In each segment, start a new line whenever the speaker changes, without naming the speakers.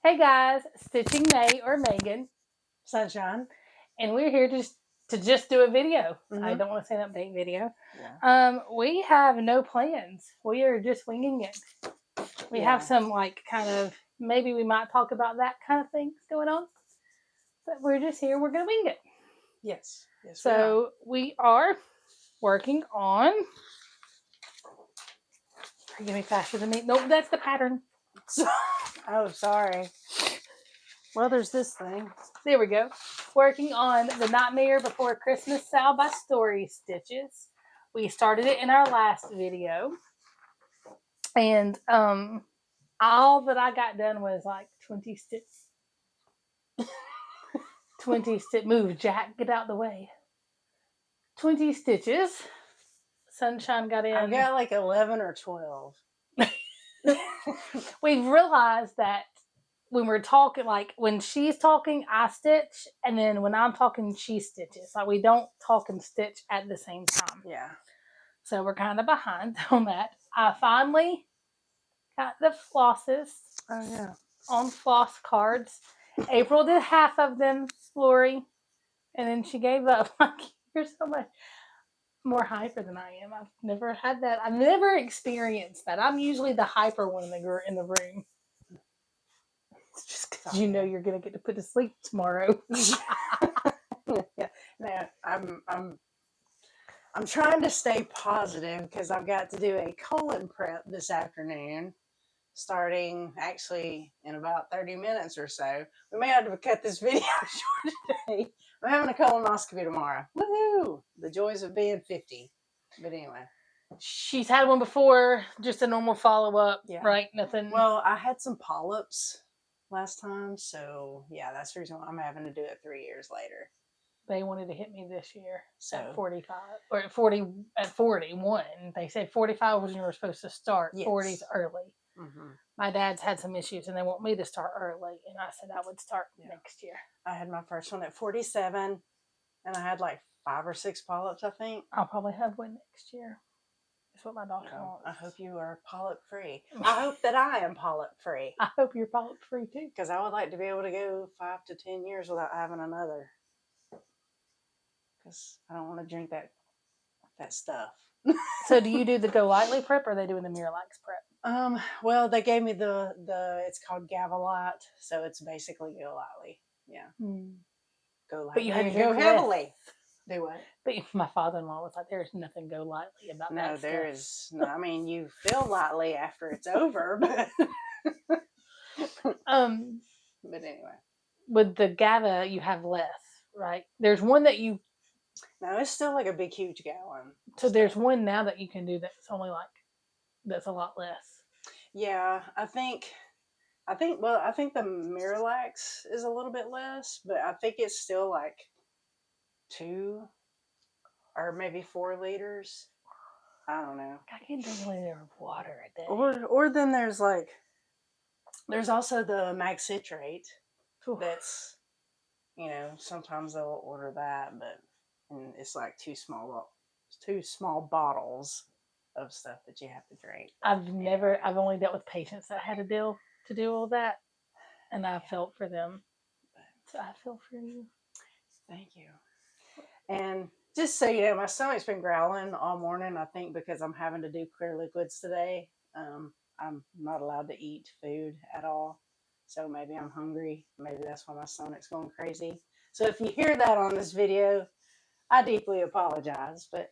Hey guys, Stitching May or Meagan,
Sunshine.
and we're here to just do a video.
Mhm.
I don't want to say an update video.
Yeah.
We have no plans. We are just winging it. We have some kind of, maybe we might talk about that kind of things going on. But we're just here, we're going to wing it.
Yes. Yes.
So we are working on, forgive me faster than me. Nope, that's the pattern.
Oh, sorry. Well, there's this thing.
There we go. Working on the Nightmare Before Christmas SAL by Story Stitches. We started it in our last video. And all that I got done was like 20 stitches. 20 stitches. Move, Jack. Get out the way. 20 stitches. Sunshine got in.
I got like 11 or 12.
We've realized that when we're talking, like when she's talking, I stitch, and then when I'm talking, she stitches. Like we don't talk and stitch at the same time.
Yeah.
So we're kind of behind on that. I finally got the flosses on floss cards. April did half of them, Lori, and then she gave up. Like, you're so much more hyper than I am. I've never had that. I've never experienced that. I'm usually the hyper one in the room. It's just because you know you're gonna get to put to sleep tomorrow.
Yeah. Now I'm trying to stay positive because I've got to do a colon prep this afternoon, starting actually in about 30 minutes or so. We may have to cut this video short today. I'm having a colonoscopy tomorrow. Woohoo! The joys of being 50. But anyway.
She's had one before, just a normal follow-up, right? Nothing.
Well, I had some polyps last time, so yeah, that's the reason why I'm having to do it 3 years later.
They wanted to hit me this year at
45
or at 41. They said 45 was when you were supposed to start.
Yes.
40's early.
Mm-hmm.
My dad's had some issues, and they want me to start early, and I said I would start next year.
I had my first one at 47, and I had like 5 or 6 polyps, I think.
I'll probably have one next year. That's what my doctor wants.
I hope you are polyp-free. I hope that I am polyp-free.
I hope you're polyp-free, too.
Because I would like to be able to go 5 to 10 years without having another. Because I don't want to drink that stuff.
So do you do the Go Lightly prep, or are they doing the Miralax prep?
Well, they gave me the it's called Gavilat, so it's basically Go Lightly. Yeah. Go Lightly.
But you had to
go heavily. Do what?
But my father-in-law was like, "There's nothing Go Lightly about that."
No, there is. No, I mean, you feel lightly after it's over, but But anyway,
with the GABA, you have less, right? There's one that you.
No, it's still like a big, huge gallon.
So there's one now that you can do that's only that's a lot less.
Yeah, I think the Miralax is a little bit less, but I think it's still like 2 or maybe 4 liters. I don't know.
I can drink a liter of water a day.
Or then there's also the mag citrate. That's, sometimes they'll order that, and it's like 2 small bottles of stuff that you have to drink.
I've only dealt with patients that had to do all that, and I felt for them. So I feel for you.
Thank you. And just so you know, my stomach's been growling all morning, I think because I'm having to do clear liquids today. I'm not allowed to eat food at all. So maybe I'm hungry. Maybe that's why my stomach's going crazy. So if you hear that on this video, I deeply apologize, but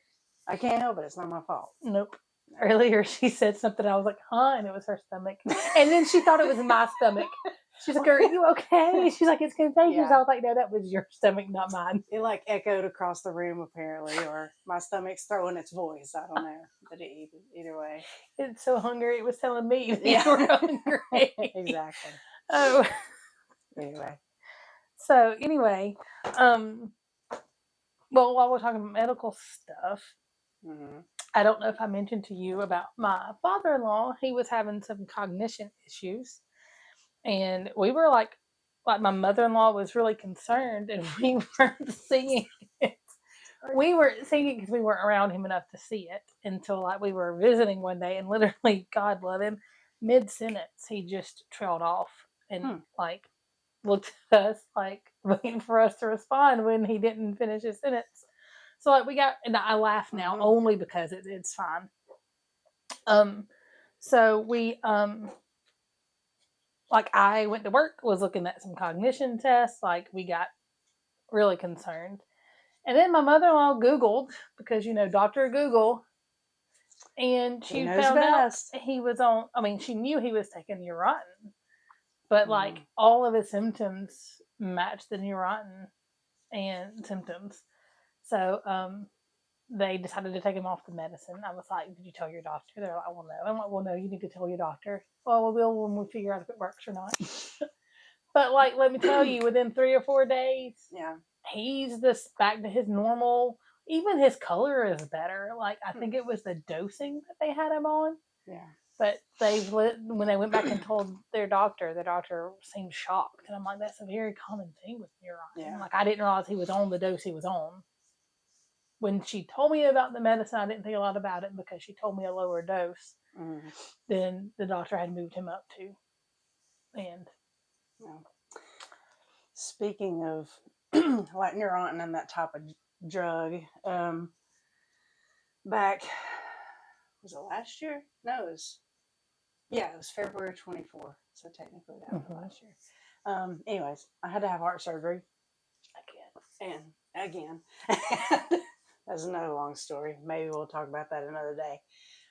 I can't help it. It's not my fault.
Nope. Earlier she said something. I was like, huh? And it was her stomach. And then she thought it was my stomach. She's like, are you okay? She's like, it's contagious.
Yeah.
I was like, no, that was your stomach, not mine.
It like echoed across the room apparently, or my stomach's throwing its voice. I don't know. But either way.
It's so hungry. It was telling me that you were hungry.
Exactly.
Oh.
Anyway.
So anyway, well, while we're talking about medical stuff, I don't know if I mentioned to you about my father-in-law. He was having some cognition issues, and we were like my mother-in-law was really concerned, and we weren't seeing it. We weren't seeing it because we weren't around him enough to see it until we were visiting one day, and literally, God love him, mid-sentence, he just trailed off. and like looked at us like waiting for us to respond when he didn't finish his sentence. So like we got, and I laugh now only because it's fine. So we like I went to work, was looking at some cognition tests, like we got really concerned. And then my mother-in-law Googled, because Dr. Google, and she found out he was on, I mean, she knew he was taking Neurontin, but like all of his symptoms matched the Neurontin and symptoms. So they decided to take him off the medicine. I was like, did you tell your doctor? They're like, well, no. I'm like, well, no, you need to tell your doctor. Well, we will when we figure out if it works or not. But like, let me tell you, within 3 or 4 days, he's back to his normal. Even his color is better. Like, I think it was the dosing that they had him on. Yeah. But when they went back and told their doctor seemed shocked. And I'm like, that's a very common thing with Neurontin. Yeah. Like, I didn't realize he was on the dose he was on. When she told me about the medicine, I didn't think a lot about it because she told me a lower dose than the doctor had moved him up to. And
speaking of like Neurontin and that type of drug, back, was it last year? No, it was February 24th. So technically that was last year. Anyways, I had to have heart surgery again. That's another long story. Maybe we'll talk about that another day.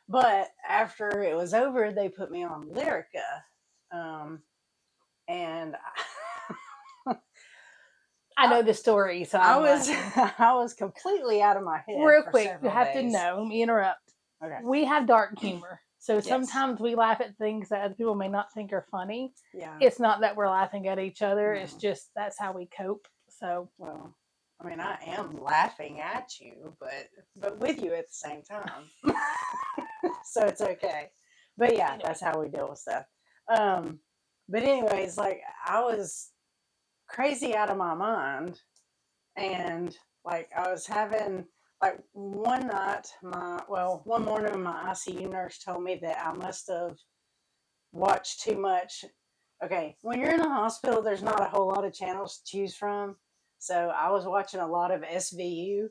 But after it was over, they put me on Lyrica. And
I know the story, so
I was completely out of my head.
Real quick, you have to know. Let me interrupt. Okay. We have dark humor. So sometimes we laugh at things that other people may not think are funny. Yeah. It's not that we're laughing at each other. No. It's just that's how we cope. So
well, I mean, I am laughing at you, but with you at the same time. So it's okay. But yeah, that's how we deal with stuff. But anyways, like I was crazy out of my mind, and like I was having like one morning my ICU nurse told me that I must have watched too much. Okay, when you're in the hospital, there's not a whole lot of channels to choose from. So I was watching a lot of SVU.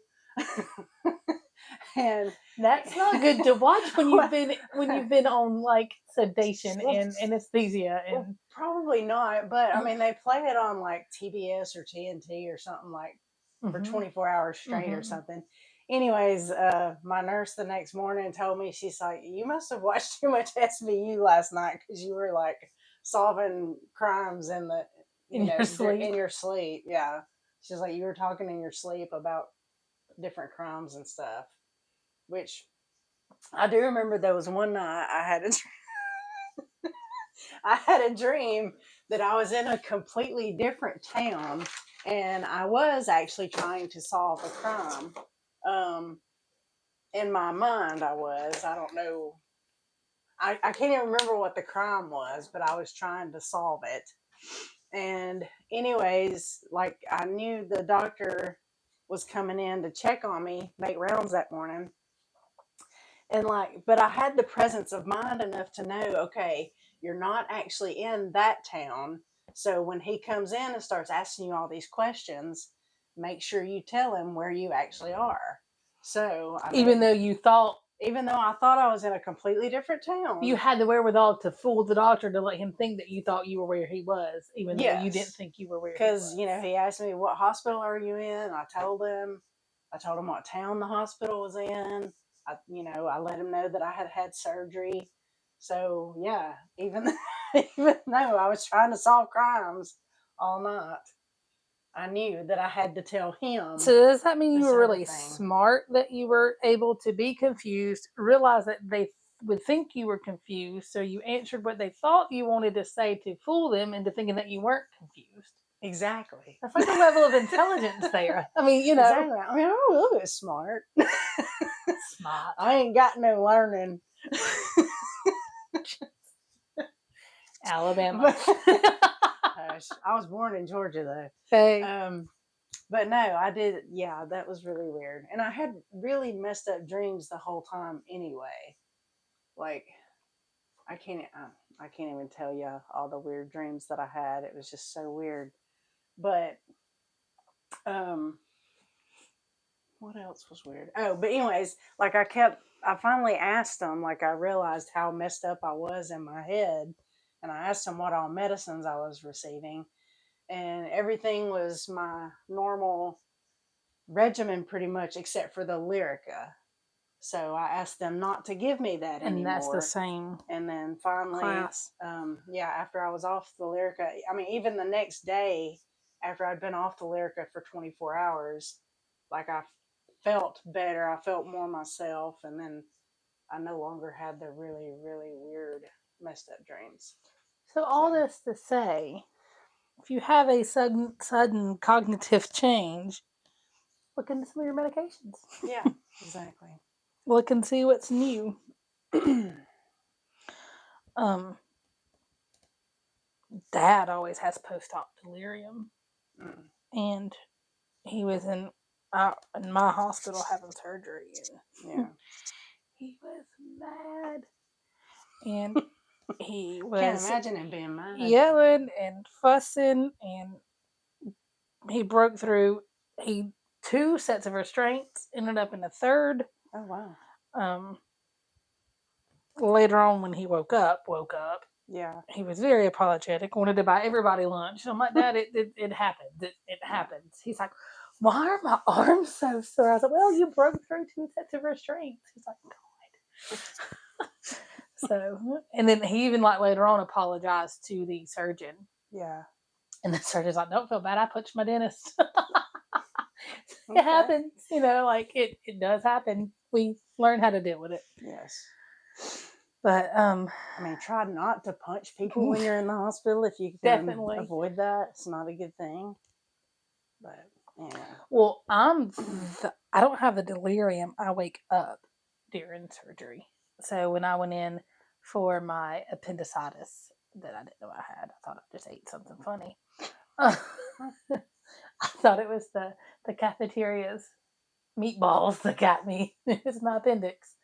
And
that's not good to watch when you've been on like sedation and anesthesia and
well, probably not, but I mean they play it on like TBS or TNT or something like for 24 hours straight or something. Anyways, my nurse the next morning told me, she's like, you must have watched too much SVU last night because you were like solving crimes in your sleep. Yeah. She's like, you were talking in your sleep about different crimes and stuff, which I do remember there was one night I had a dream that I was in a completely different town and I was actually trying to solve a crime. In my mind I don't know. I can't even remember what the crime was, but I was trying to solve it. And anyways, like I knew the doctor was coming in to check on me, make rounds that morning. And but I had the presence of mind enough to know, okay, you're not actually in that town. So when he comes in and starts asking you all these questions, make sure you tell him where you actually are. So
even though
I thought I was in a completely different town,
you had the wherewithal to fool the doctor to let him think that you thought you were where he was, even though you didn't think you were where he was.
Because, he asked me, what hospital are you in? I told him what town the hospital was in. I let him know that I had had surgery. So, yeah, even though I was trying to solve crimes all night, I knew that I had to tell him.
So does that mean you were really smart that you were able to be confused, realize that they would think you were confused, so you answered what they thought you wanted to say to fool them into thinking that you weren't confused?
Exactly.
That's like a level of intelligence there. I mean,
Exactly. I mean, I'm a little bit smart.
Smart.
I ain't got no learning.
Alabama.
I was born in Georgia though.
Okay.
But no, I did. Yeah, that was really weird. And I had really messed up dreams the whole time anyway. Like, I I can't even tell you all the weird dreams that I had. It was just so weird. But what else was weird? Oh, but anyways, like I finally asked them, like I realized how messed up I was in my head. And I asked them what all medicines I was receiving. And everything was my normal regimen pretty much, except for the Lyrica. So I asked them not to give me that
And
anymore.
that's the same
And then finally,
class.
after I was off the Lyrica, I mean, even the next day after I'd been off the Lyrica for 24 hours, like I felt better. I felt more myself. And then I no longer had the really, really weird, messed up dreams.
So all this to say, if you have a sudden cognitive change, look into some of your medications.
Yeah, exactly.
Look and see what's new. Dad always has post-op delirium, and he was in my hospital having surgery, and he was mad, and he was
Can't imagine him being mad,
yelling and fussing, and he broke through. 2 sets of restraints ended up in a third.
Oh wow.
Later on, when he woke up,
yeah,
he was very apologetic, wanted to buy everybody lunch. I'm like, Dad, it happened. It happens. He's like, why are my arms so sore? I was like, well, you broke through 2 sets of restraints. He's like, God. So, and then he even like later on apologized to the surgeon.
Yeah.
And the surgeon's like, don't feel bad. I punched my dentist. It happens, like it does happen. We learn how to deal with it.
Yes.
But
I mean, try not to punch people when you're in the hospital if you can
definitely
avoid that. It's not a good thing. But yeah.
Well, I don't have the delirium. I wake up during surgery. So when I went in for my appendicitis that I didn't know I had, I thought I just ate something funny. I thought it was the cafeteria's meatballs that got me. It's my appendix.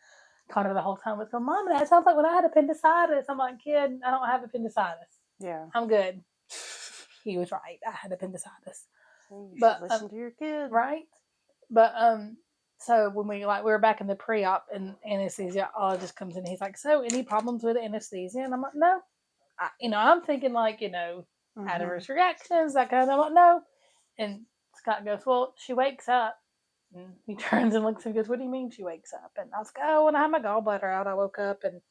Connor the whole time was going, Mom, that sounds like when I had appendicitis. I'm like, kid, I don't have appendicitis.
Yeah.
I'm good. He was right. I had appendicitis.
You should listen to your kid.
Right? But so when we were back in the pre-op and anesthesiologist comes in, he's like, so any problems with anesthesia? And I'm like, no. I'm thinking adverse reactions, that kind of thing. I'm like, no. And Scott goes, well, she wakes up. And he turns and looks and goes, what do you mean she wakes up? And I was like, oh, when I had my gallbladder out, I woke up and,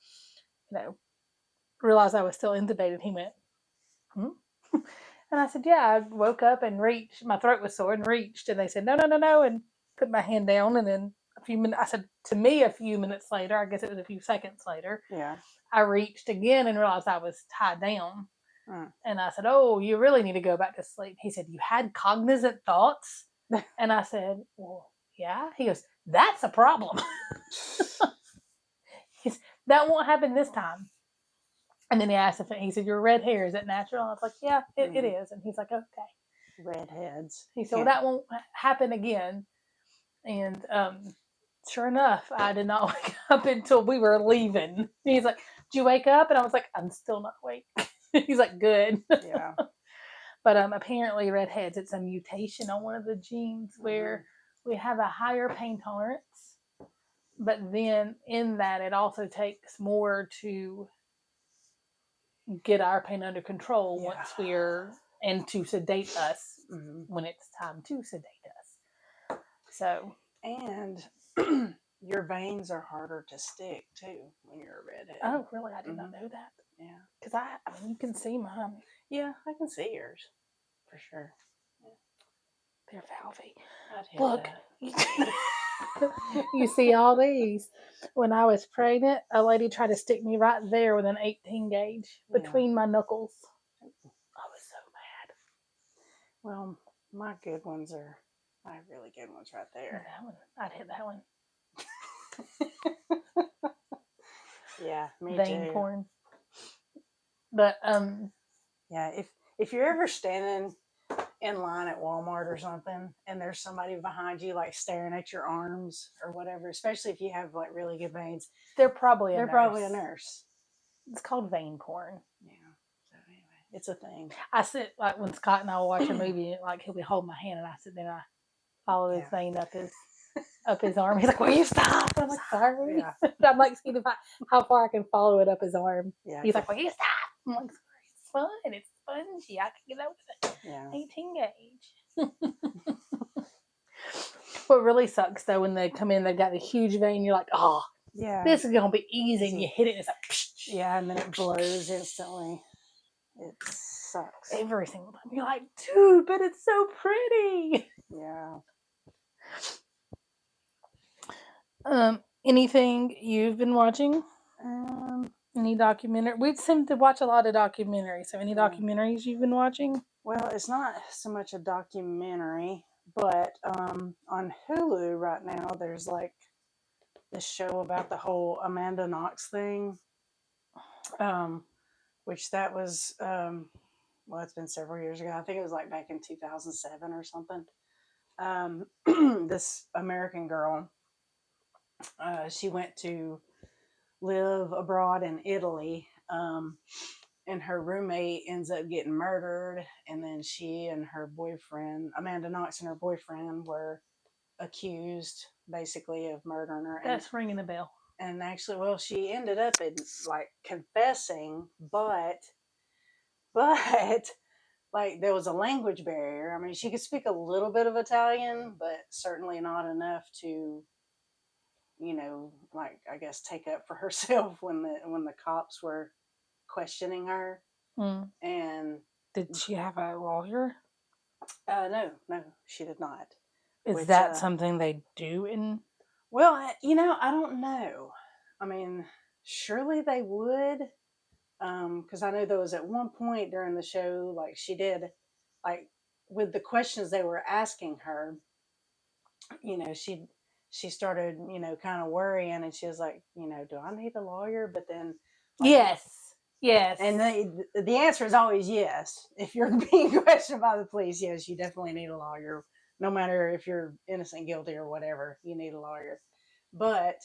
realized I was still intubated. He went, And I said, yeah, I woke up and reached. My throat was sore and reached. And they said, no, and put my hand down. And then a few minutes, I said, to me, a few minutes later, I guess it was a few seconds later, I reached again and realized I was tied down. And I said, oh, you really need to go back to sleep. He said, you had cognizant thoughts? And I said, well, yeah. He goes, that's a problem. That won't happen this time. And then he asked he said, your red hair, is it natural? And I was like, yeah, it is. And he's like, okay.
Redheads.
He said, well, that won't happen again. And sure enough, I did not wake up until we were leaving. And he's like, did you wake up? And I was like, I'm still not awake. He's like, good.
Yeah.
But apparently redheads, it's a mutation on one of the genes where we have a higher pain tolerance. But then in that, it also takes more to get our pain under control once and to sedate us when it's time to sedate us. So.
And your veins are harder to stick too when you're a redhead.
Oh, really? I did not know that.
Yeah.
Because I mean, you can see mine.
Yeah, I can see yours. For sure. Yeah.
They're valvy.
Look.
You see all these. When I was pregnant, a lady tried to stick me right there with an 18 gauge between my knuckles. I was so mad.
Well, my good ones are my really good ones right there.
That one. I'd hit that one.
Yeah, me
Vein
too.
porn. But
yeah, if you're ever standing in line at Walmart or something and there's somebody behind you staring at your arms or whatever, especially if you have really good veins,
they're probably a nurse. It's called vein porn.
Yeah. So anyway, it's a thing.
I sit like when Scott and I will watch a movie, like he'll be holding my hand, and I sit there and I follow his vein up his arm. He's like, "Will you stop?" I'm like, "Sorry."
Yeah.
I'm like, "See how far I can follow it up his arm."
Yeah.
He's like, "Will you stop?" I'm like, "Sorry, it's fun. It's spongy. I can get over it."
Yeah.
18 gauge. What really sucks though when they come in, they've got a huge vein. You're like, "Oh,
Yeah.
this is gonna be easy," and you hit it, and it's like, psh,
yeah, and then it blows instantly. It sucks.
every single time. You're like, "Dude, but it's so pretty."
Yeah.
Anything you've been watching? Any documentary? We seem to watch a lot of documentaries. So, any documentaries you've been watching?
Well, it's not so much a documentary, but on Hulu right now, there's like this show about the whole Amanda Knox thing, which that was, well, it's been several years ago. I think it was like back in 2007 or something. This American girl, she went to live abroad in Italy, and her roommate ends up getting murdered, and then she and her boyfriend, Amanda Knox and her boyfriend, were accused basically of murdering her.
That's ringing a bell.
And actually, well, she ended up in like confessing, but like there was a language barrier. I mean, she could speak a little bit of Italian, but certainly not enough to, like I guess take up for herself when the cops were questioning her. And
did she have a lawyer?
No, she did not.
Is that something they do in?
Well, I don't know. I mean, surely they would, because I know there was at one point during the show, like she did, like with the questions they were asking her, she started, kind of worrying, and she was like, do I need a lawyer? But then, like,
yes,
and the answer is always yes. If you're being questioned by the police, yes, you definitely need a lawyer. No matter if you're innocent, guilty, or whatever, you need a lawyer. But,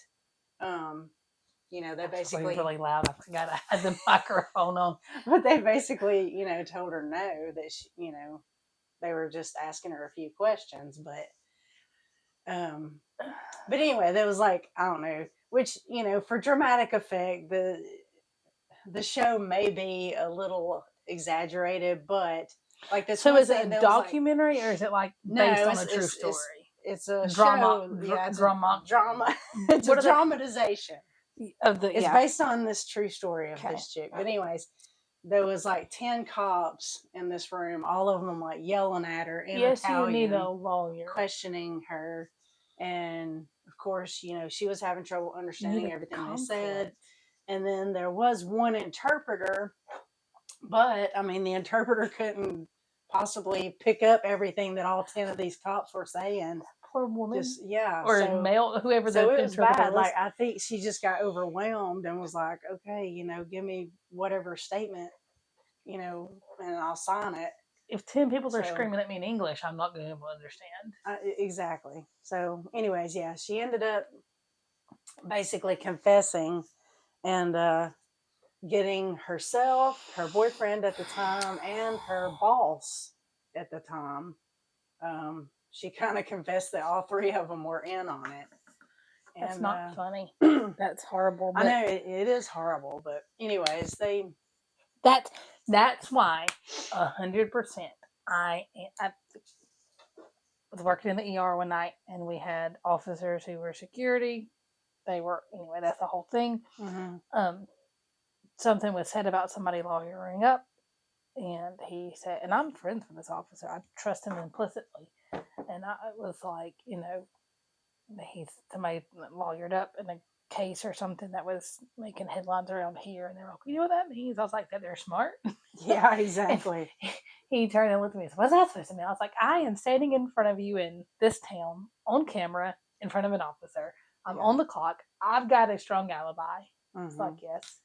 they basically
really loud. I forgot I had the microphone on.
But they basically, told her no, that she, they were just asking her a few questions. But anyway, there was like, I don't know, which, for dramatic effect, the show may be a little exaggerated, but like this.
So is it a documentary, or is it like based on a true story?
It's a
drama.
Drama. It's a dramatization
of the.
It's based on this true story of this chick. But anyways, there was like 10 cops in this room, all of them like yelling at her in Italian.
You need a lawyer.
Questioning her, and of course, she was having trouble understanding everything they said. And then there was one interpreter, but I mean, the interpreter couldn't possibly pick up everything that all 10 of these cops were saying.
Poor woman.
Or
male, whoever the
it was bad.
was.
Like, I think she just got overwhelmed and was like, okay, give me whatever statement, and I'll sign it.
If 10 people are screaming at me in English, I'm not going to be able to understand.
Exactly. So anyways, yeah, she ended up basically confessing and getting herself, her boyfriend at the time, and her boss at the time. She kind of confessed that all 3 of them were in on it.
That's not funny. That's horrible.
I know it is horrible, but anyways,
that's why 100%. I was working in the ER one night, and we had officers who were security. They were, anyway, that's the whole thing.
Mm-hmm.
Something was said about somebody lawyering up, and he said, and I'm friends with this officer, I trust him implicitly, and I was like, somebody lawyered up in a case or something that was making headlines around here, and they're like, you know what that means? I was like, that they're smart.
Yeah, exactly.
He turned and looked at me and said, what's that supposed to mean? I was like, I am standing in front of you in this town on camera in front of an officer. I'm on the clock. I've got a strong alibi.
Mm-hmm.
It's like, yes.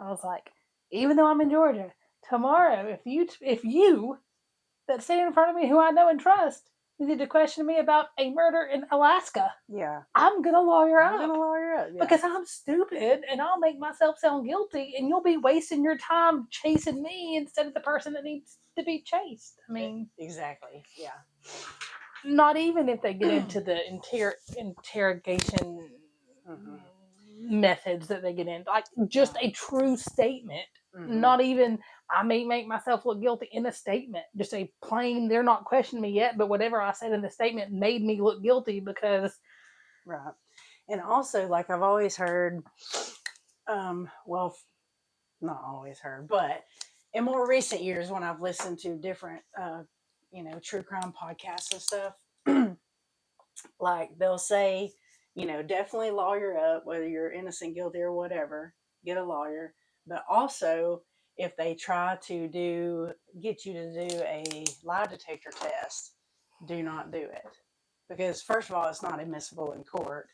I was like, even though I'm in Georgia, tomorrow, if you that stand in front of me who I know and trust you need to question me about a murder in Alaska.
Yeah.
I'm going to lawyer up.
I'm going to lawyer up. Yeah.
Because I'm stupid and I'll make myself sound guilty and you'll be wasting your time chasing me instead of the person that needs to be chased. I mean,
exactly. Yeah.
Not even if they get into the interrogation methods that they get in. Like, just a true statement. Not even, I may make myself look guilty in a statement. Just a plain, they're not questioning me yet, but whatever I said in the statement made me look guilty because...
Right. And also, like, I've always heard, well, not always heard, but in more recent years when I've listened to different, true crime podcasts and stuff, like, they'll say, definitely lawyer up, whether you're innocent, guilty, or whatever, get a lawyer. But also, if they try to get you to do a lie detector test, do not do it. Because, first of all, it's not admissible in court.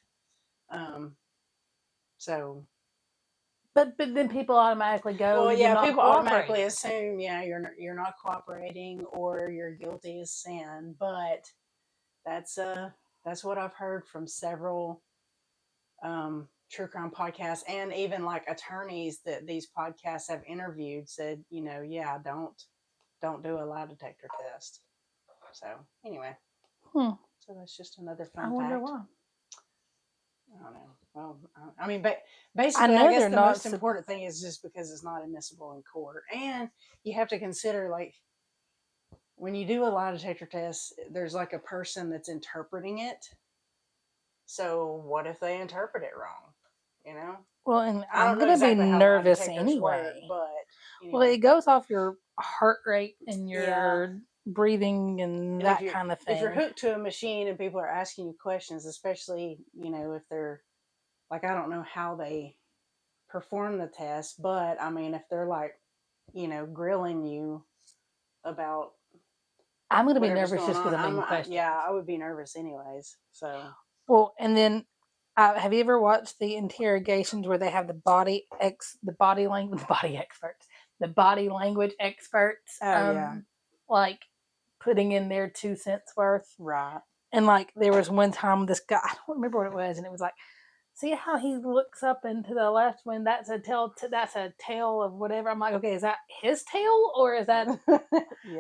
But then people automatically go.
Well,
yeah,
people automatically assume, you're not cooperating or you're guilty as sin. But that's what I've heard from several true crime podcasts, and even like attorneys that these podcasts have interviewed said, don't do a lie detector test. So anyway, so that's just another fun fact.
I wonder why.
I don't know. Well, I mean, but basically, I guess the most important thing is just because it's not admissible in court. And you have to consider, like, when you do a lie detector test, there's like a person that's interpreting it. So what if they interpret it wrong?
Well, and I'm going to be nervous anyway.
But
anyway. Well, it goes off your heart rate and your breathing and that kind of thing.
If you're hooked to a machine and people are asking you questions, especially, if they're, like, I don't know how they perform the test, but I mean, if they're like, grilling you about,
I'm going to be nervous just because I'm being questioned.
Yeah, I would be nervous anyways. So,
well, and then have you ever watched the interrogations where they have the body language experts? Like putting in their 2 cents worth,
right?
And like there was one time this guy, I don't remember what it was, and it was like, see how he looks up and to the left when that's a tail of whatever. I'm like, okay, is that his tail or is that?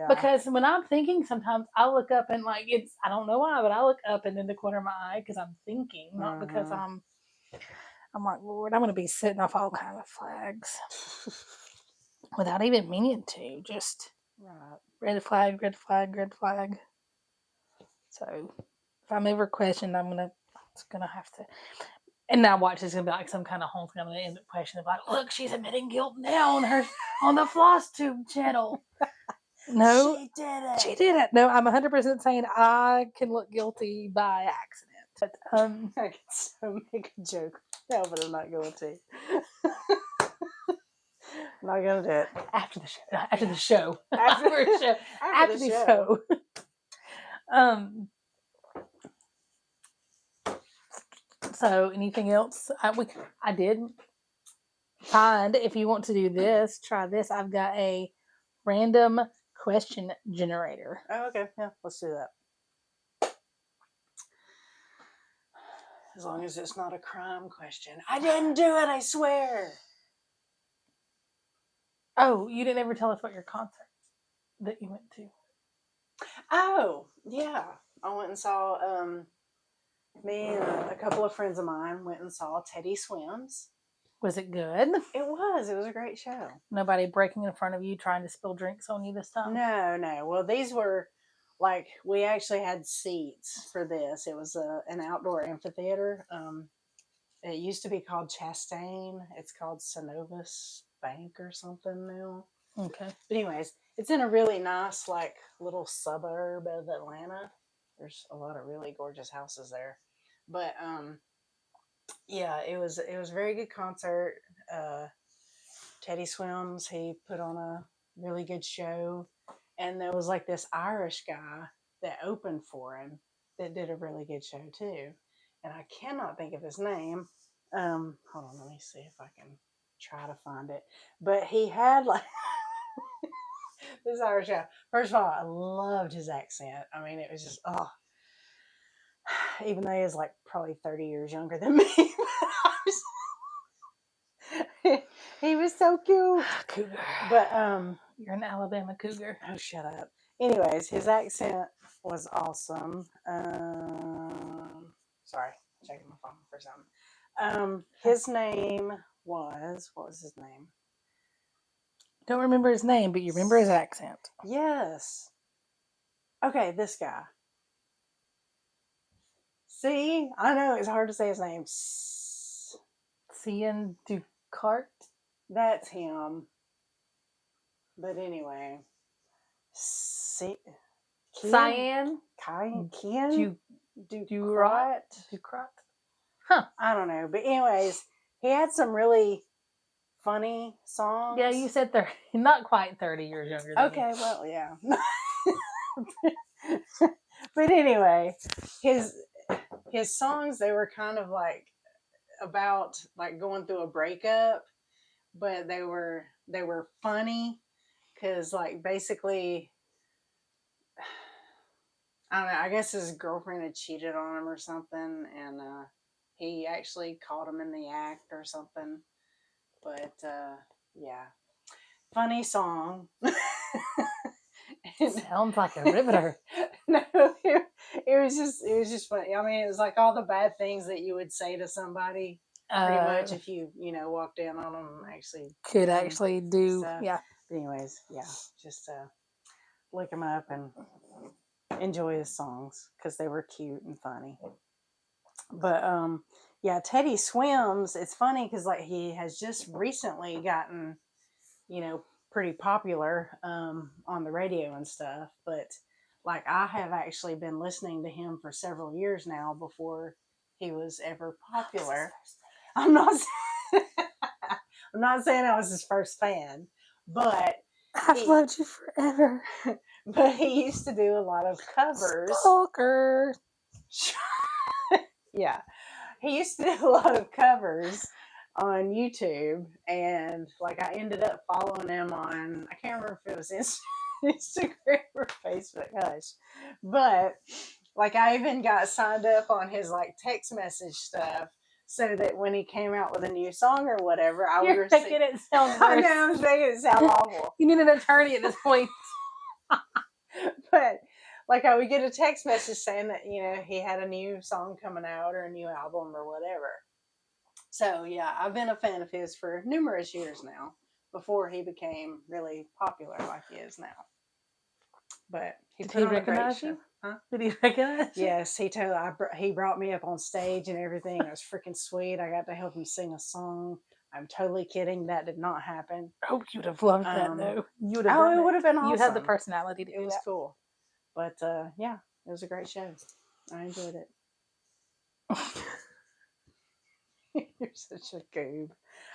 Because when I'm thinking, sometimes I look up and like I don't know why, but I look up and in the corner of my eye because I'm thinking, not because I'm like, Lord, I'm going to be setting off all kinds of flags without even meaning to. Just red flag, red flag, red flag. So if I'm ever questioned, it's gonna have to. And now watch, it's gonna be like some kind of whole thing. I'm gonna end up questioning, like, look, she's admitting guilt now on the Flosstube channel. No, she did it. No, I'm 100% saying I can look guilty by accident. But
I can so make a joke now, but I'm not going to. I'm not gonna do it
after the show. After the show. So anything else? I did find, if you want to do this, try this. I've got a random question generator.
Oh, okay. Yeah, let's do that. As long as it's not a crime question. I didn't do it, I swear.
Oh, you didn't ever tell us about your concert that you went to.
Oh, yeah. I went and saw, me and a couple of friends of mine went and saw Teddy Swims.
Was it good?
It was. It was a great show.
Nobody breaking in front of you trying to spill drinks on you this time?
No. Well, these were, like, we actually had seats for this. It was an outdoor amphitheater. It used to be called Chastain. It's called Synovus Bank or something now.
Okay.
But anyways, it's in a really nice, like, little suburb of Atlanta. There's a lot of really gorgeous houses there. But yeah, it was a very good concert. Teddy Swims, he put on a really good show, and there was like this Irish guy that opened for him that did a really good show too. And I cannot think of his name. Hold on, let me see if I can try to find it. But he had like His Irish, yeah. First of all, I loved his accent. I mean, it was just, even though he was like probably 30 years younger than me. He was so cute.
Cougar.
But,
You're an Alabama cougar.
oh, shut up. Anyways, his accent was awesome. Sorry, checking my phone for something. His name was, what was his name?
Don't remember his name, but you remember his accent.
Yes. Okay, this guy. See, I know it's hard to say his name.
Cian Ducart.
That's him. But anyway,
Cyan.
Ken
Ducrat. Huh.
I don't know, but anyways, he had some really funny songs.
Yeah, you said 30, not quite 30 years younger than
Okay, well, yeah. But anyway, his songs, they were kind of like about like going through a breakup, but they were funny because like basically, I don't know, I guess his girlfriend had cheated on him or something, and he actually caught him in the act or something. But yeah, funny song.
Sounds like a riveter.
No, it was just funny. I mean, it was like all the bad things that you would say to somebody, pretty much, if you walked in on them. Actually,
could actually do.
So,
yeah.
Anyways, yeah, just look him up and enjoy his songs because they were cute and funny. But yeah, Teddy Swims. It's funny because like he has just recently gotten, pretty popular on the radio and stuff. But like I have actually been listening to him for several years now before he was ever popular. I'm not saying I was his first fan, but
I've loved you forever.
But he used to do a lot of covers.
Stalker.
Yeah. He used to do a lot of covers on YouTube, and like I ended up following him on, I can't remember if it was Instagram or Facebook, hush, but like I even got signed up on his like text message stuff so that when he came out with a new song or whatever, I would receive.
Making it sound worse.
I know, I was making it sound awful.
You need an attorney at this point.
But like I would get a text message saying that, he had a new song coming out or a new album or whatever. So yeah, I've been a fan of his for numerous years now, before he became really popular like he is now. But
did he recognize you?
Huh?
Did he recognize you?
Yes, he brought me up on stage and everything. It was freaking sweet. I got to help him sing a song. I'm totally kidding. That did not happen.
Oh, you'd have loved that though.
It would have been awesome.
You had the personality to do
it. It was
that.
cool. But yeah, it was a great show. I enjoyed it. You're such a goob.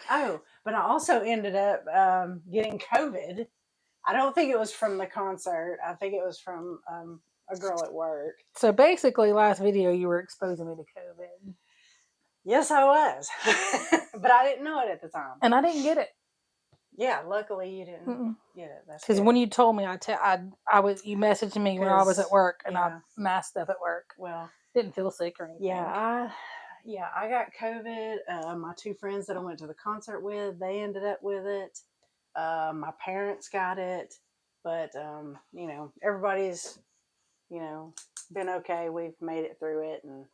Oh, but I also ended up getting COVID. I don't think it was from the concert. I think it was from a girl at work.
So basically, last video you were exposing me to COVID.
Yes, I was. But I didn't know it at the time.
And I didn't get it.
Yeah, luckily you didn't get it. That's
because when you told me, you messaged me when I was at work, and I masked up at work.
Well,
didn't feel sick or anything.
Yeah, I got COVID. My two friends that I went to the concert with, they ended up with it. My parents got it, but everybody's been okay. We've made it through it, and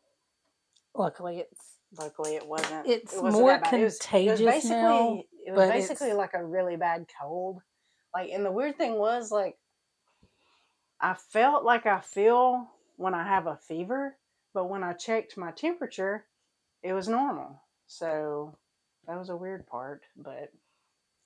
luckily
it wasn't.
It's
it wasn't
more
that bad.
contagious now.
It was basically like a really bad cold. Like, and the weird thing was, like, I felt like I feel when I have a fever, but when I checked my temperature, it was normal. So that was a weird part, but.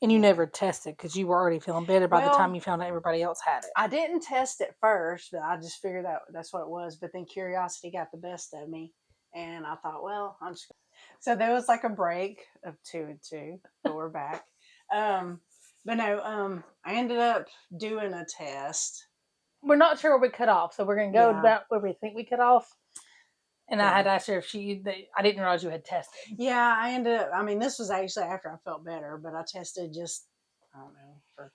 And you never tested because you were already feeling better by the time you found out everybody else had it.
I didn't test it first, but I just figured that's what it was. But then curiosity got the best of me, and I thought, well, I'm just. So there was like a break of 2 and 2, but we're back. But no, I ended up doing a test.
We're not sure where we cut off, so we're going to go about where we think we cut off. And I had asked her if I didn't realize you had tested.
Yeah, I ended up, this was actually after I felt better, but I tested just, I don't know, for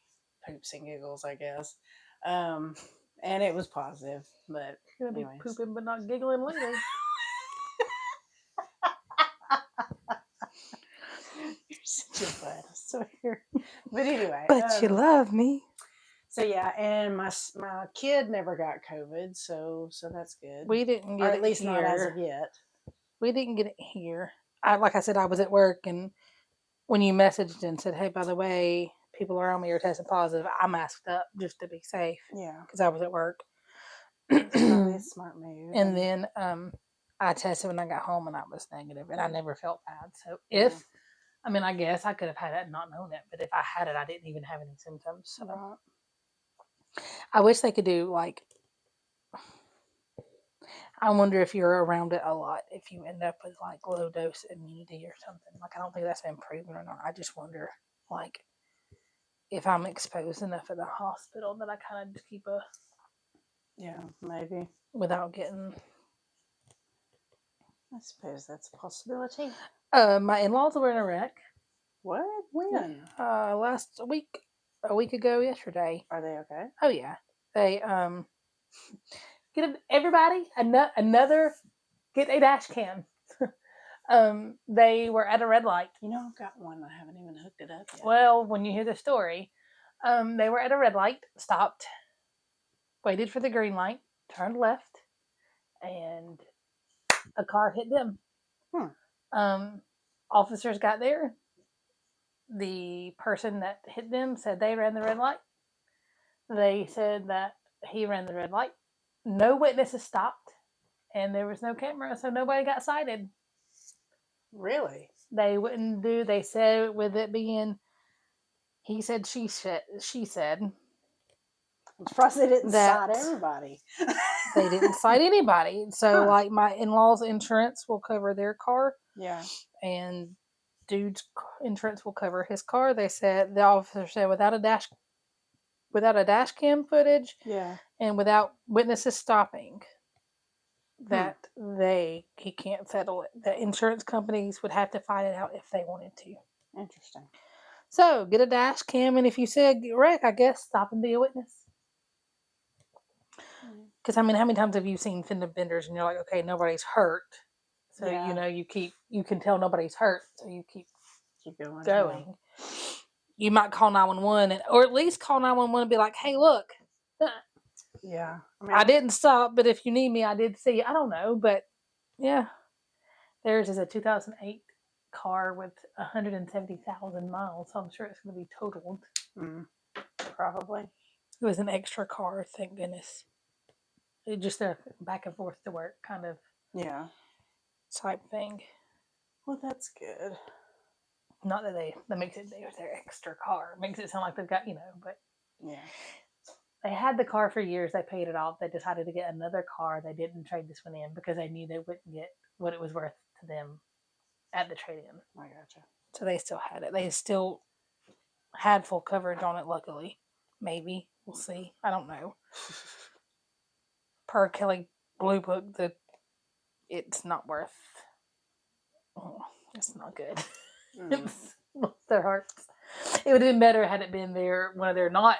poops and giggles, I guess. And it was positive, but
You're gonna
anyways.
be pooping but not giggling later.
You're such a butt, I swear. But anyway.
But you love me.
So yeah, and my kid never got COVID, so that's good.
We didn't get
or
it
at least
here.
not as of yet.
We didn't get it here. Like I said, I was at work, and when you messaged and said, "Hey, by the way, people around me are testing positive," I masked up just to be safe.
Yeah,
because I was at work.
it's probably a smart move.
And then I tested when I got home, and I was negative, and I never felt bad. So I guess I could have had it and not known it, but if I had it, I didn't even have any symptoms. So
Right.
I wish they could do like. I wonder if you're around it a lot, if you end up with like low dose immunity or something. Like, I don't think that's been proven or not. I just wonder, like, if I'm exposed enough at the hospital that I kind of just keep a.
Yeah, maybe.
Without getting.
I suppose that's a possibility.
My in-laws were in a wreck.
What? When?
Last week. A week ago yesterday.
Are they okay?
Oh, yeah. They, everybody, another, get a dash cam. They were at a red light.
You know, I've got one. I haven't even hooked it up yet.
Well, when you hear the story, they were at a red light, stopped, waited for the green light, turned left, and a car hit them. Officers got there. The person that hit them said they ran the red light. They said that he ran the red light. No witnesses stopped, and there was no camera, so nobody got cited.
Really?
They wouldn't do. They said with it being, he said, she said.
I'm surprised they didn't cite everybody.
They didn't cite anybody. So, like, my in-laws' insurance will cover their car.
Yeah.
And dude's insurance will cover his car. They said, the officer said, without a dash cam footage, and without witnesses stopping, that he can't settle it. The insurance companies would have to fight it out if they wanted to.
Interesting.
So get a dash cam, and if you said wreck, I guess stop and be a witness. Because how many times have you seen fender benders and you're like, okay, nobody's hurt, so you can tell nobody's hurt, so you keep going.
Yeah.
You might call 911, or at least call 911 and be like, hey, look.
Yeah.
I didn't stop, but if you need me, I did see. I don't know, but yeah. Theirs is a 2008 car with 170,000 miles, so I'm sure it's going to be totaled.
Probably.
It was an extra car, thank goodness. It just a back and forth to work kind of type thing.
Well, that's good.
Not that that makes it their extra car. It makes it sound like they've got, but
yeah.
They had the car for years. They paid it off. They decided to get another car. They didn't trade this one in because they knew they wouldn't get what it was worth to them at the trade-in.
I gotcha.
So they still had it. They still had full coverage on it, luckily. Maybe. We'll see. I don't know. Per Kelly Blue Book, it's not worth. It's not good. It's their hearts. It would have been better had it been one of their not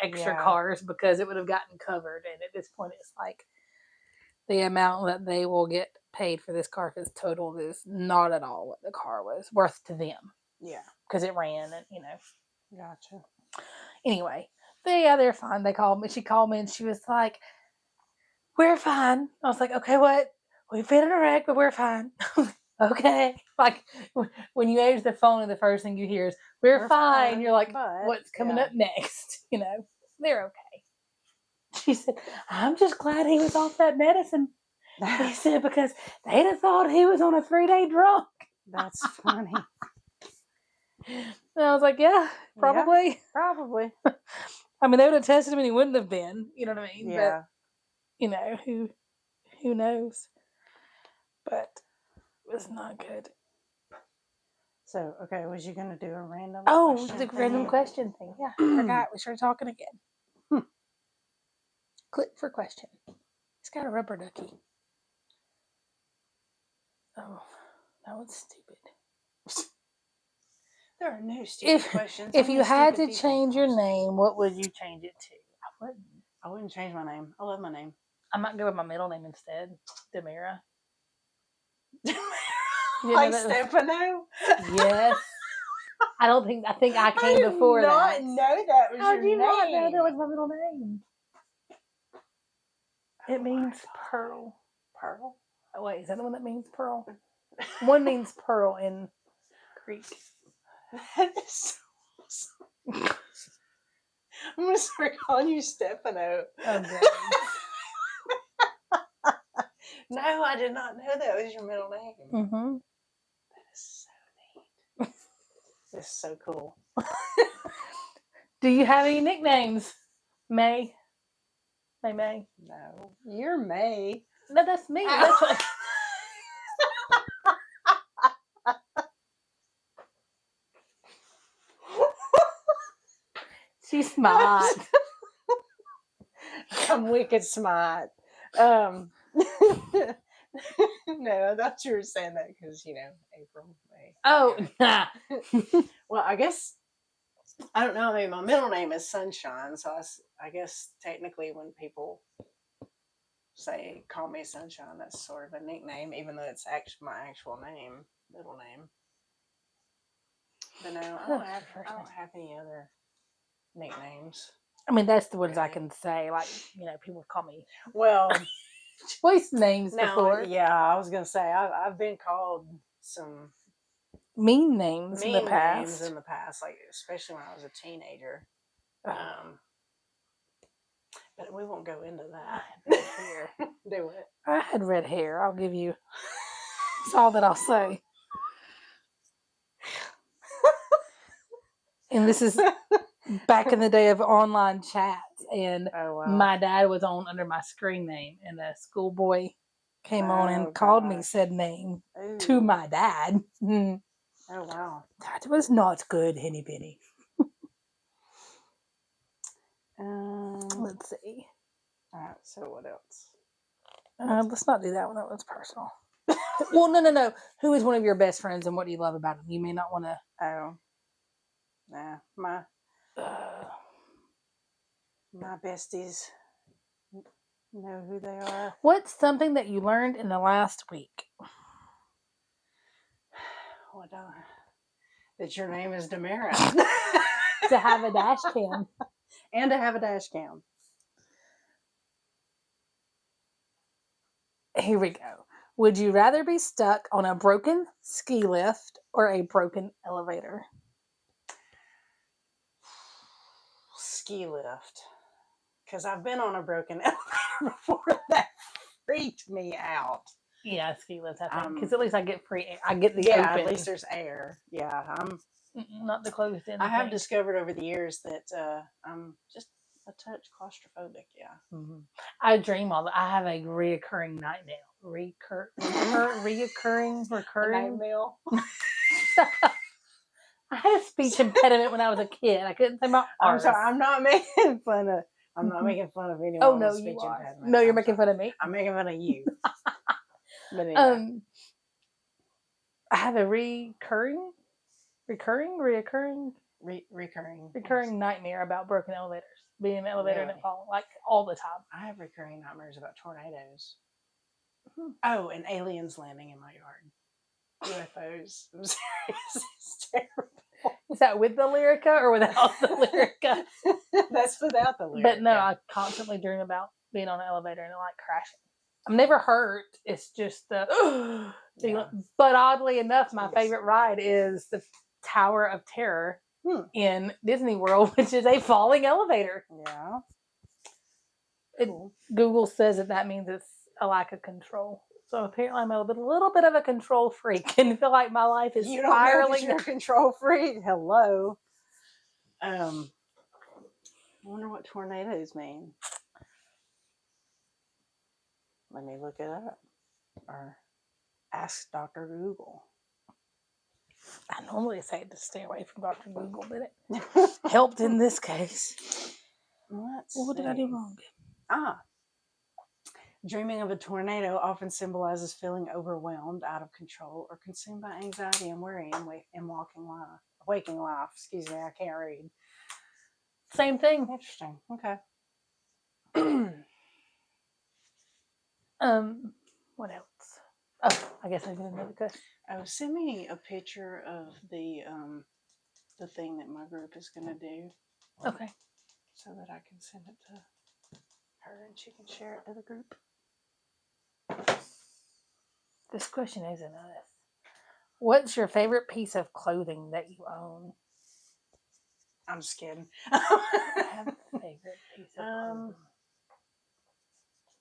extra cars, because it would have gotten covered. And at this point, it's like the amount that they will get paid for this car if it's totaled is not at all what the car was worth to them.
Yeah.
Because it ran and,
Gotcha.
Anyway, they're fine. They called me. She called me and she was like, we're fine. I was like, okay, what? We've been in a wreck, but we're fine. Okay. Like, when you answer the phone and the first thing you hear is, we're fine. You're like, what's coming up next? They're okay. She said, I'm just glad he was off that medicine. He said, because they'd have thought he was on a 3-day drunk.
That's funny.
And I was like, yeah, probably.
Yeah, probably.
I mean, they would have tested him and he wouldn't have been. You know what I mean?
Yeah.
But, who knows? But it was not good.
So, okay, was you going to do a random
question? The random question thing. Yeah, I forgot. We started talking again. Click for question. It's got a rubber ducky. Oh, that was stupid.
There are no stupid questions.
If
only
you had to
stupid people.
change your name, what would you change it to?
I wouldn't change my name. I love my name.
I might go with my middle name instead, Demira.
Like Stefano?
Yes. I think I came before that.
I did not know that was your name. How did you not know
that was my middle name? It means pearl.
Pearl?
Oh, wait, is that the one that means pearl? One means pearl in Greek.
That is so awesome. I'm going to start calling you Stefano.
Okay.
No, I did not know that was your middle name.
Mm-hmm.
That is so neat. This is so cool.
Do you have any nicknames? May? May?
No. You're May.
No, that's me. That's what... She's smart.
I'm wicked smart. No, I thought you were saying that because, April, May.
Oh, nah.
Well, I guess, I don't know. I mean, my middle name is Sunshine, so I guess technically when people call me Sunshine, that's sort of a nickname, even though it's actually my actual name, middle name. But no, I don't have any other nicknames.
I mean, that's the ones I can say. Like, people call me.
Well,
choice names before.
Yeah, I was gonna say I've been called some
mean names in the past.
Like especially when I was a teenager. But we won't go into that. Do it.
I had red hair. I'll give you. That's all that I'll say. And this is back in the day of online chats, and my dad was on under my screen name, and a schoolboy came on and called me said name to my dad.
Oh wow,
that was not good, Henny Penny. Let's see.
All right, so what else?
Let's not do that one. That was personal. Well, no. Who is one of your best friends, and what do you love about him? You may not want to.
Oh, nah, my besties know who they are.
What's something that you learned in the last week?
That your name is Demira.
To have a dash cam.
And to have a dash cam.
Here we go. Would you rather be stuck on a broken ski lift or a broken elevator?
Ski lift. Because I've been on a broken elevator before. That freaked me out.
Yeah, ski lift, I think. Because at least I get free air. I get the open.
At least there's air. Yeah, I'm
not the closed in.
I have discovered over the years that I'm just a touch claustrophobic. Yeah.
Mm-hmm. I dream all the. I have a reoccurring nightmare. Reoccurring
nightmare.
I had a speech impediment when I was a kid. I couldn't say my
I'm sorry. I'm not making fun of. I'm not making fun of anyone.
Oh no, you are. Impediment. No, you're making fun of me.
I'm making fun of you. But
anyway. I have a recurring nightmare about broken elevators. Being in an elevator and it falling, like all the time.
I have recurring nightmares about tornadoes. Oh, and aliens landing in my yard. UFOs. I'm serious. It's terrible.
Is that with the Lyrica or without the Lyrica?
That's without the Lyrica.
But no, I constantly dream about being on an elevator and it like crashing. I'm never hurt. It's just the. Yeah. But oddly enough, my favorite ride is the Tower of Terror in Disney World, which is a falling elevator.
Yeah.
Google says that means it's a lack of control. So apparently I'm a little bit of a control freak and feel like my life is spiraling.
You're a control freak? Hello. I wonder what tornadoes mean. Let me look it up. Or ask Dr. Google.
I normally say to stay away from Dr. Google, but it helped in this case. What did I do wrong?
Dreaming of a tornado often symbolizes feeling overwhelmed, out of control, or consumed by anxiety and worry in walking life, Waking Life. Excuse me, I can't read.
Same thing.
Interesting. Okay.
What else? Oh, I guess I did another question.
Send me a picture of the thing that my group is going to do.
Okay.
So that I can send it to her and she can share it to the group.
This question isn't us. What's your favorite piece of clothing that you own?
I'm just kidding.
I have a favorite piece of clothing.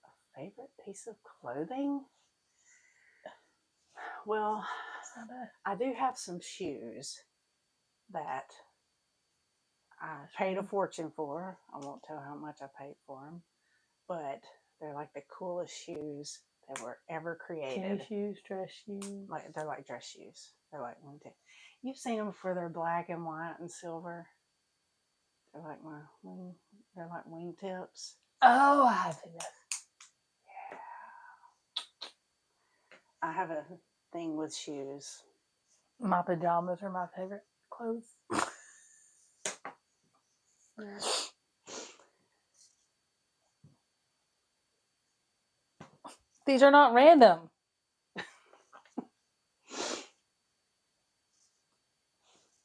A favorite piece of clothing? Well, I do have some shoes that I paid a fortune for. I won't tell how much I paid for them, but they're like the coolest shoes that were ever created.
Tennis shoes, dress shoes.
They're like dress shoes. They're like wingtip. You've seen them before. They're black and white and silver. They're like they're like wingtips.
Oh, I have seen that.
I have a thing with shoes.
My pajamas are my favorite clothes. These are not random.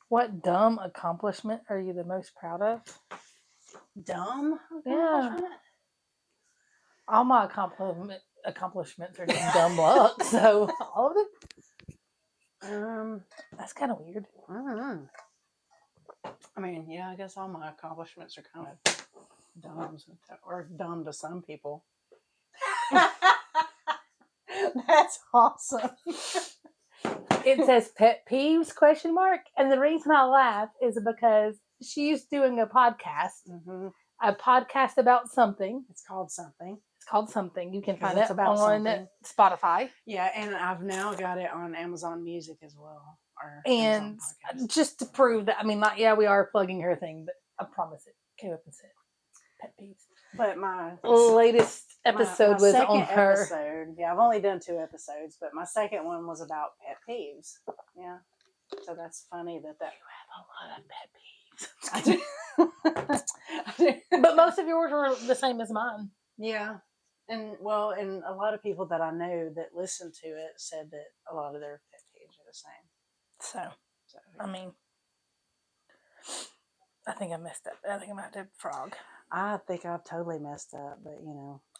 What dumb accomplishment are you the most proud of?
Dumb accomplishment?
Yeah. All my accomplishments are just dumb luck, so all of them. That's kind of weird.
I don't know. I mean, yeah, I guess all my accomplishments are kind of dumb, or dumb to some people. That's awesome.
It says pet peeves ? And the reason I laugh is because she's doing a podcast.
Mm-hmm.
A podcast about something.
It's called something.
You can find it on something. Spotify.
Yeah, and I've now got it on Amazon Music as well.
And just to prove that, I mean, we are plugging her thing, but I promise it came up and said pet peeves.
But my
latest episode was on her.
Episode, yeah, I've only done 2 episodes, but my second one was about pet peeves. Yeah, so that's funny that
you have a lot of pet peeves. I do. But most of yours were the same as mine.
Yeah, and a lot of people that I know that listen to it said that a lot of their pet peeves are the same.
So I mean, I think I messed up. I think I'm going to have to frog.
I think I've totally messed up, but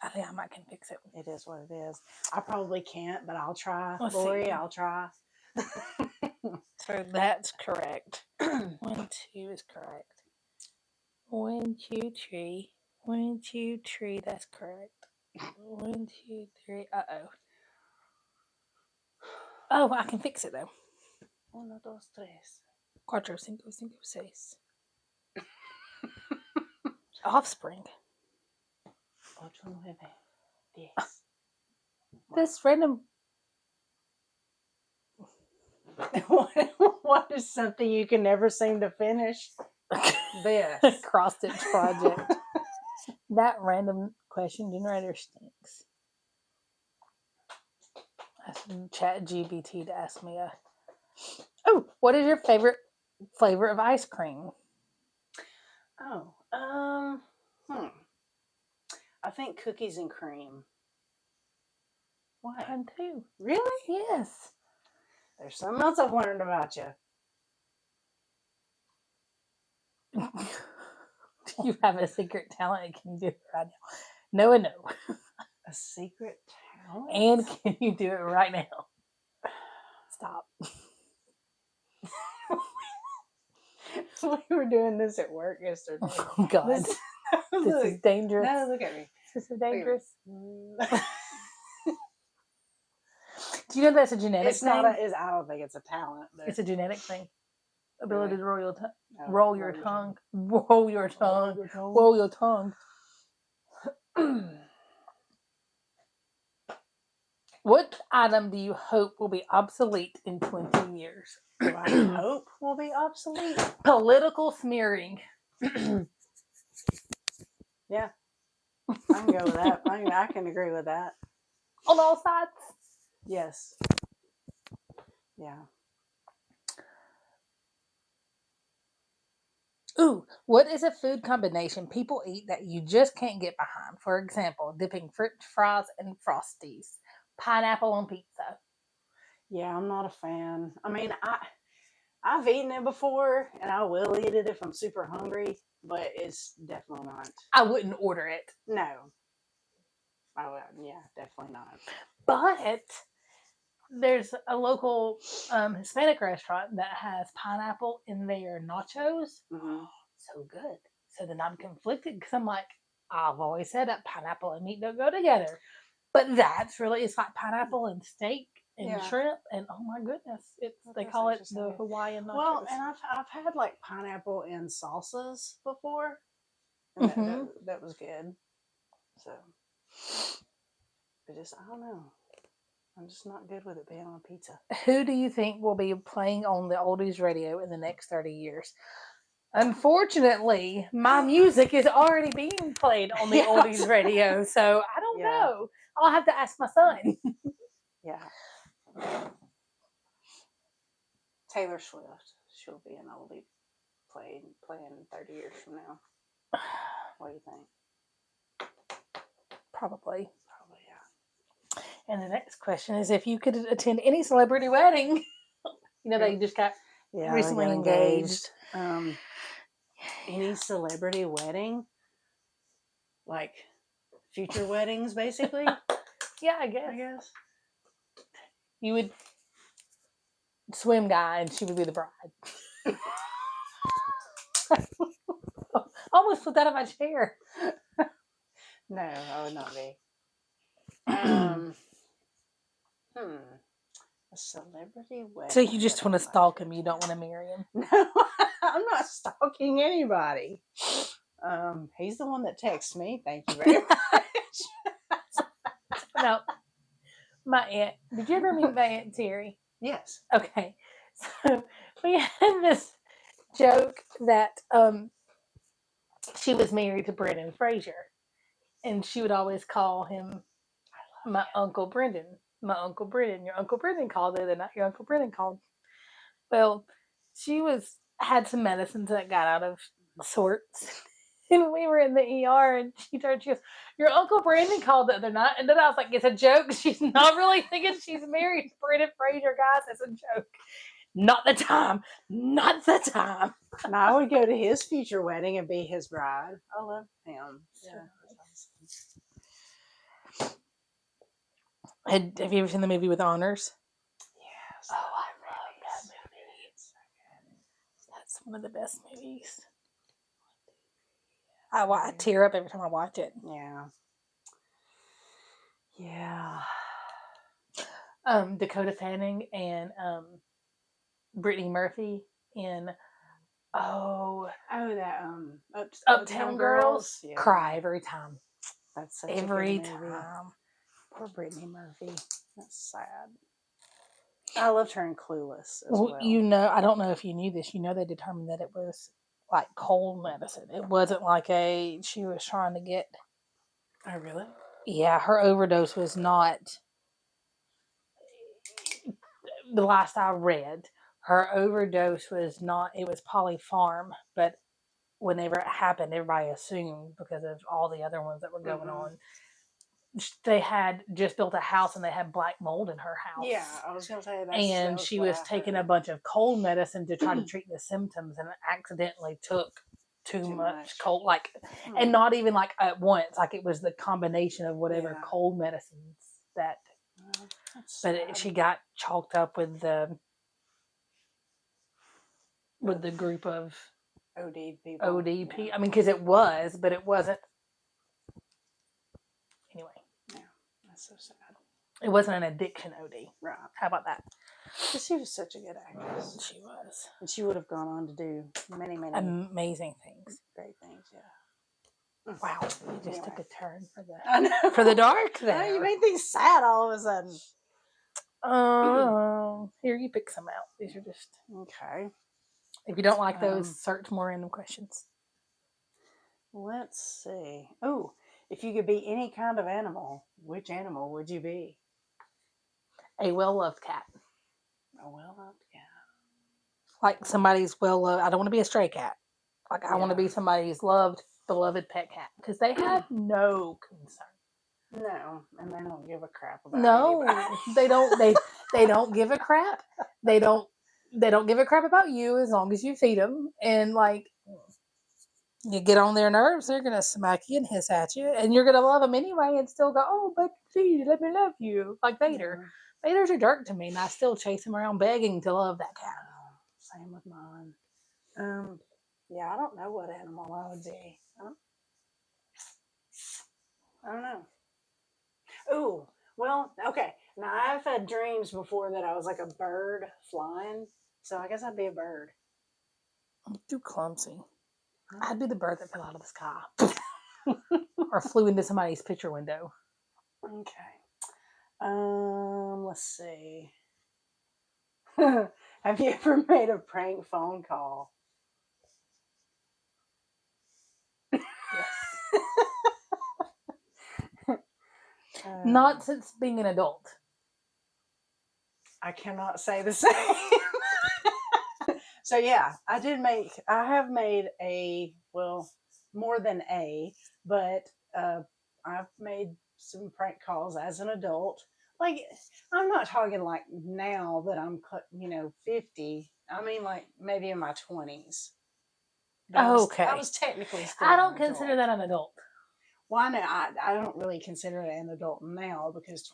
I think I might can fix it.
It is what it is. I probably can't, but I'll try.
Let's
Lori,
see.
I'll try.
So that's correct. 1, 2 is correct. 1, 2, 3. 1, 2, 3. That's correct. 1, 2, 3. Uh-oh. Oh, I can fix it though.
1, 2, 3.
4, 5, 6. Offspring.
8, 9, 10.
This random.
What is something you can never seem to finish? This
cross stitch project. That random question generator stinks. Ask ChatGPT to ask me what is your favorite flavor of ice cream?
I think cookies and cream. Why?
Mine too.
Really?
Yes.
There's something else I've learned about you.
Do you have a secret talent? Can you do it right now? No and no.
A secret talent?
And can you do it right now? Stop.
We were doing this at work yesterday.
Oh, God. This is dangerous.
No, look at me.
This is dangerous. Do you know that's a genetic thing?
I don't think it's a talent.
It's a genetic thing. Ability to roll your tongue.
Roll
your tongue. Roll your tongue. Roll your tongue. What item do you hope will be obsolete in 20 years?
Do I hope will be obsolete?
Political smearing.
Yeah. I can go with that. I can agree with that.
On all sides?
Yes. Yeah.
Ooh, what is a food combination people eat that you just can't get behind? For example, dipping French fries in Frosties, pineapple on pizza.
Yeah, I'm not a fan. I mean, I've eaten it before, and I will eat it if I'm super hungry, but it's definitely not.
I wouldn't order it.
No. I would, yeah, definitely not.
But there's a local Hispanic restaurant that has pineapple in their nachos.
Mm-hmm.
So good. So then I'm conflicted because I'm like, I've always said that pineapple and meat don't go together. But that's really, it's like pineapple and steak and
Yeah.
shrimp. And oh my goodness, they
That's
call it
interesting.
the Hawaiian nachos.
Well, and I've had like pineapple in salsas before, and that was good. So, I don't know. I'm just not good with it being on pizza.
Who do you think will be playing on the oldies radio in the next 30 years? Unfortunately, my music is already being played on the oldies radio, so I don't know. I'll have to ask my son.
Yeah. Taylor Swift. She'll be an oldie playing 30 years from now. What do you think?
Probably.
Yeah.
And the next question is, if you could attend any celebrity wedding, they just got recently engaged.
Any celebrity wedding? Like future weddings, basically?
Yeah, I guess. You would swim guy and she would be the bride. Almost put that on my chair.
No, I would not be. A celebrity wedding.
So you just want to stalk him, you don't want to marry him?
No, I'm not stalking anybody. He's the one that texts me. Thank you very much.
No. My aunt. Did you ever meet my Aunt Terry?
Yes.
Okay. So we had this joke that she was married to Brendan Fraser. And she would always call him my Uncle Brendan. My Uncle Brendan. Your Uncle Brendan called the other night. Your Uncle Brendan called. Well, she had some medicines that got out of sorts. And we were in the ER and she goes, your Uncle Brandon called the other night. And then I was like, it's a joke. She's not really thinking she's married to Brendan Fraser, guys. It's a joke. Not the time. Not the time.
And I would go to his future wedding and be his bride. I love him. Yeah.
Have you ever seen the movie with honors?
Yes.
Oh, I love that movie. It's so good. That's one of the best movies. I tear up every time I watch it.
Yeah. Yeah.
Dakota Fanning and Brittany Murphy in
that
Uptown Girls.
Yeah.
Cry every time.
That's such
every
a good movie.
time. Poor Brittany Murphy.
That's sad. I loved her in Clueless as well.
I don't know if you knew this. They determined that it was like cold medicine. It wasn't like she was trying to get.
Oh, really?
Yeah, her overdose was not. The last I read, her overdose was not. It was polypharm, but whenever it happened, everybody assumed because of all the other ones that were going on. They had just built a house and they had black mold in her house.
Yeah, I was going to say that.
And she was taking a bunch of cold medicine to try to treat the symptoms and accidentally took too much cold, and not even like at once. Like it was the combination of whatever cold medicines that. She got chalked up with the group of
OD people.
OD people. I mean, because it was, but it wasn't. Anyway.
Yeah, that's so sad.
It wasn't an addiction OD.
Right.
How about that?
But she was such a good actress.
She was.
And she would have gone on to do many, many
amazing things.
Great things, yeah.
Wow. You just took a turn
for the
dark there.
No, you made things sad all of a sudden.
Here, you pick some out. These are just...
Okay.
If you don't like those, search more random questions.
Let's see. Oh, if you could be any kind of animal, which animal would you be?
A well-loved cat.
A well-loved cat.
Like somebody's well-loved. I don't want to be a stray cat. Like, I want to be somebody's beloved pet cat because they have no concern.
No, and they don't give a crap about
No,
anybody.
they don't give a crap. They don't give a crap about you as long as you feed them. And like, you get on their nerves, they're gonna smack you and hiss at you, and you're gonna love them anyway, and still go, "Oh, but please let me love you," like Vader.
Yeah.
Vader's a jerk to me, and I still chase him around begging to love that cat.
Same with mine. Yeah, I don't know what animal I would be. I don't know. Ooh, well, okay. Now I've had dreams before that I was like a bird flying, so I guess I'd be a bird.
I'm too clumsy. I'd be the bird that fell out of the sky or flew into somebody's picture window.
Okay. Let's see. Have you ever made a prank phone call?
Yes. Not since being an adult.
I cannot say the same. So yeah, I have made more than but I've made some prank calls as an adult. Like, I'm not talking like now that I'm 50. I mean, like maybe in my 20s.
Okay.
I was technically still
I don't consider that an adult.
Well, I know I don't really consider it an adult now because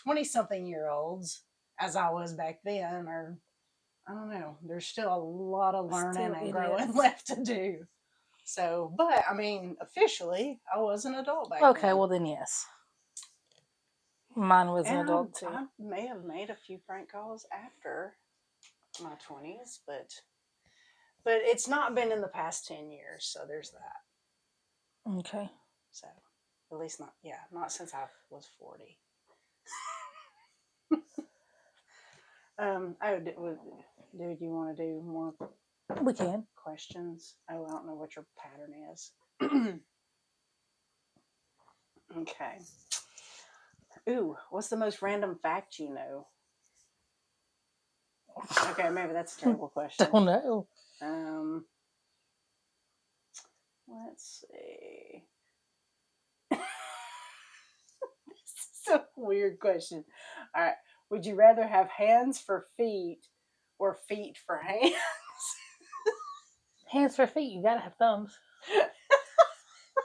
20-something year olds, as I was back then, are, I don't know, there's still a lot of learning and growing left to do. So, but I mean, officially, I was an adult back then.
Okay, well then yes. Mine was an adult too.
I may have made a few prank calls after my 20s, but it's not been in the past 10 years, so there's that.
Okay.
So, at least not since I was 40. Do you want to do more?
We can.
Questions? Oh, I don't know what your pattern is. Okay. Ooh, what's the most random fact you know? Okay, maybe that's a terrible question.
Don't know.
Let's see. This is a weird question. All right. Would you rather have hands for feet or feet for hands?
Hands for feet. You gotta have thumbs.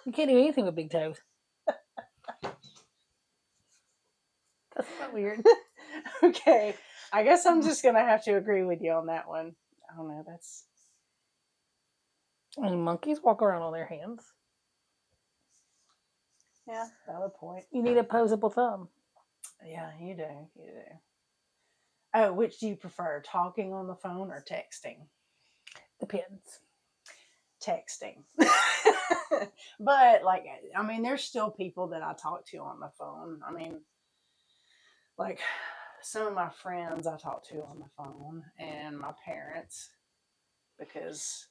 You can't do anything with big toes. That's not weird.
Okay. I guess I'm just going to have to agree with you on that one. I don't know.
And monkeys walk around on their hands.
Yeah, valid point.
You need a opposable thumb.
Yeah, you do. Oh, which do you prefer, talking on the phone or texting?
Depends.
Texting. But, like, I mean, there's still people that I talk to on the phone. I mean, like, some of my friends I talk to on the phone, and my parents, because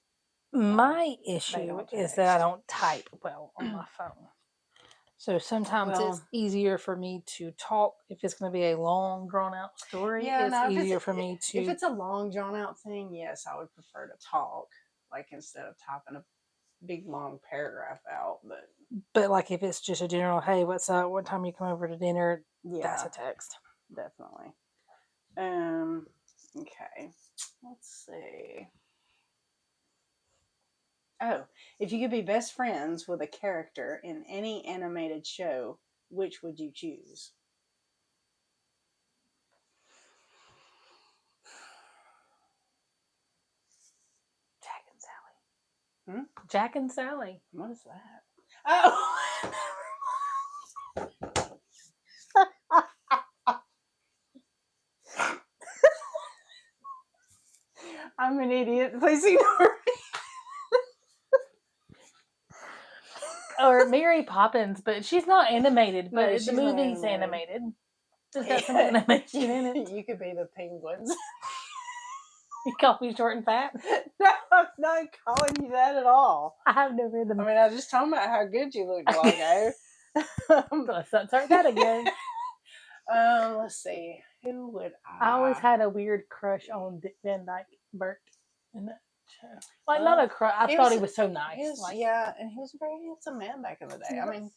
my issue is that I don't type well on my phone. So sometimes it's easier for me to talk if it's going to be a long, drawn-out story. Yeah, it's easier for me to...
If it's a long, drawn-out thing, yes, I would prefer to talk, like, instead of typing a big, long paragraph out.
But like, if it's just a general, hey, what's up? What time you come over to dinner? Yeah, that's a text.
Definitely. Okay. Let's see. Oh, if you could be best friends with a character in any animated show, which would you choose?
Jack and Sally. Jack and Sally.
What is that? Oh! I'm an idiot. Please ignore me.
Or Mary Poppins, but she's not animated, but no, the movie's animated. It's got some animation in it.
You could be the penguins.
You call me short and fat?
No, I'm not calling you that at all.
I have no rhythm.
I mean, I was just talking about how good you looked a while ago.
Let's not start that again.
Let's see. Who would I?
I always had a weird crush on Van Dyke Burt. Like,
Well,
not a crush. I thought he was so nice.
Yeah, and he was a very handsome man back in the day.
Yes.
I mean,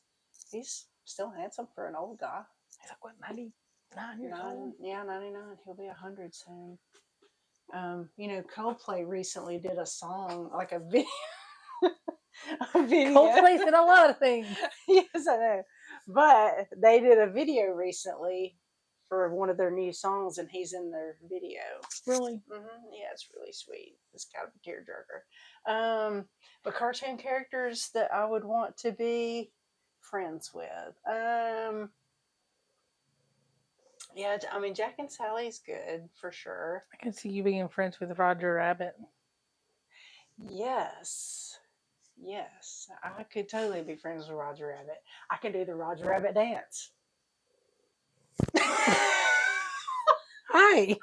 he's still handsome for an old guy.
He's like, what, 99 years old?
Yeah, 99. He'll be 100 soon. Coldplay recently did a song, like a video.
Coldplay's did a lot of things.
Yes, I know. But they did a video recently for one of their new songs, and he's in their video.
Really?
Yeah, it's really sweet. It's kind of a tearjerker. But cartoon characters that I would want to be friends with. Yeah, I mean, Jack and Sally's good for sure.
I can see you being friends with Roger Rabbit.
Yes, I could totally be friends with Roger Rabbit. I can do the Roger Rabbit dance.
Hi.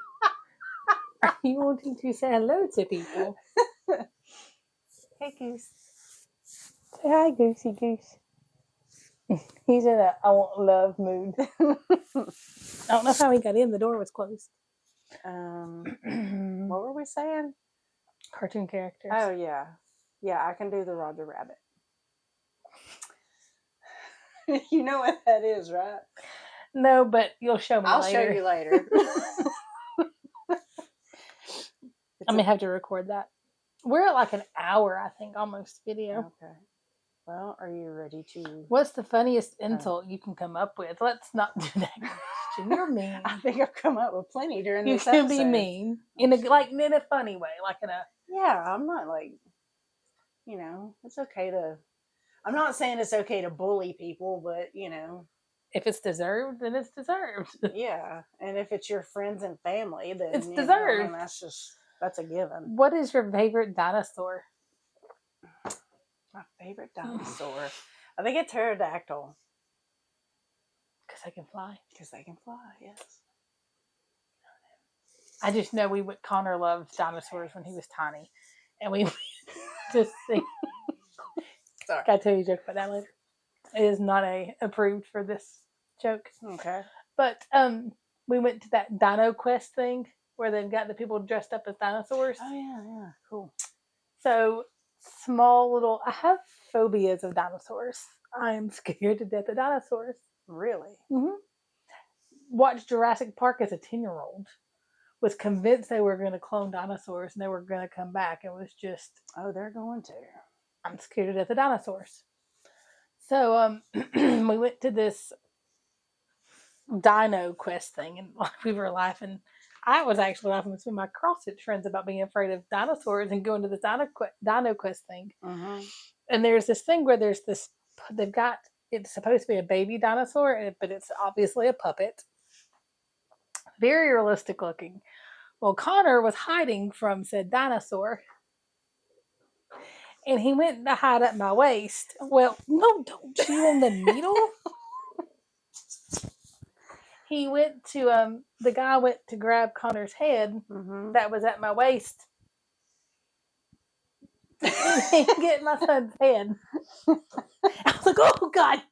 Are you wanting to say hello to people? Hey, Goose. Say hi, Goosey Goose. He's in a I want love mood. I don't know how he got in. The door was closed.
What were we saying?
Cartoon characters.
Oh, yeah. Yeah, I can do the Roger Rabbit. You know what that is, right?
No, but you'll show me
I'll
later.
show you later.
I may have to record that. We're at like an hour, I think, almost video.
Okay. Well, are you ready to...
What's the funniest insult you can come up with? Let's not do that question. You're mean.
I think I've come up with plenty during
You
this
can
episode.
be mean. In a funny way. Like in a...
Yeah, I'm not like... it's okay to... I'm not saying it's okay to bully people, but,
If it's deserved, then it's deserved.
Yeah, and if it's your friends and family, then...
It's deserved.
That's a given.
What is your favorite dinosaur?
My favorite dinosaur? I think it's pterodactyl.
Because they can fly.
Because they can fly, yes.
I just know Connor loved dinosaurs when he was tiny. And we just see.
Sorry.
I'll tell you a joke about that later. It is not approved for this joke.
Okay.
But we went to that Dino Quest thing where they've got the people dressed up as dinosaurs.
Oh, yeah, cool.
So, I have phobias of dinosaurs. I'm scared to death of dinosaurs.
Really?
Mm-hmm. Watched Jurassic Park as a 10-year-old. Was convinced they were going to clone dinosaurs and they were going to come back. It was just...
Oh, they're going to.
I'm scared to death of dinosaurs. So, we went to this Dino Quest thing and we were laughing. I was actually laughing with some of my CrossFit friends about being afraid of dinosaurs and going to this Dino Quest thing.
Mm-hmm.
And there's this thing where it's supposed to be a baby dinosaur, but it's obviously a puppet. Very realistic looking. Well, Connor was hiding from said dinosaur. And he went to hide at my waist. Well, no, don't chew on the needle. He went to, the guy went to grab Connor's head that was at my waist. And he get my son's head. I was like, oh, God.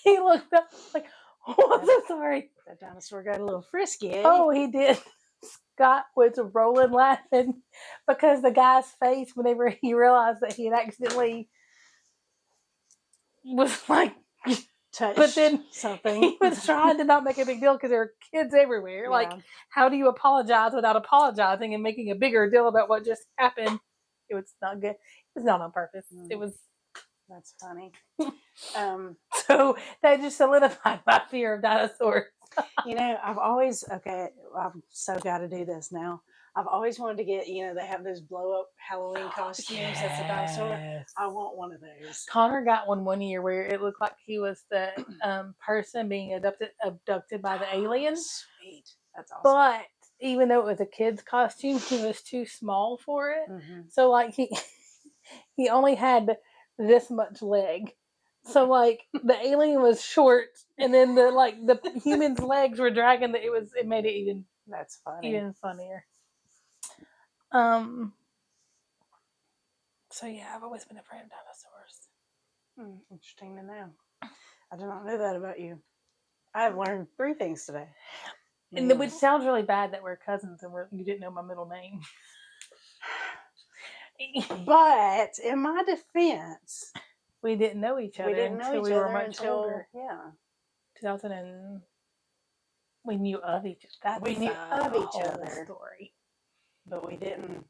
He looked up like, oh, I'm so sorry.
That dinosaur got a little frisky, eh?
Oh, he did. Scott was rolling laughing because the guy's face, whenever he realized that he had accidentally was like,
touched
but then
something.
He was trying to not make a big deal because there were kids everywhere. Yeah. Like, how do you apologize without apologizing and making a bigger deal about what just happened? It was not good. It was not on purpose. It was.
That's funny.
So that just solidified my fear of dinosaurs.
I've so got to do this now. I've always wanted to get, they have those blow up Halloween costumes. Yes. That's a dinosaur. I want one of those.
Connor got one year where it looked like he was the person being abducted by the aliens.
Sweet. That's awesome.
But even though it was a kid's costume, he was too small for it. Mm-hmm. So like he only had this much leg. So like the alien was short, and then the human's legs were dragging. It made it even.
That's funny.
Even funnier. So yeah, I've always been afraid of dinosaurs.
Interesting to know. I did not know that about you. I have learned 3 things today.
And which sounds really bad that we're cousins and you didn't know my middle name.
But in my defense,
we didn't know each other
we didn't know
until
each
we were
other
much
until
older.
yeah.
2000 and we knew of each other.
We knew of each
whole
other.
story.
But we didn't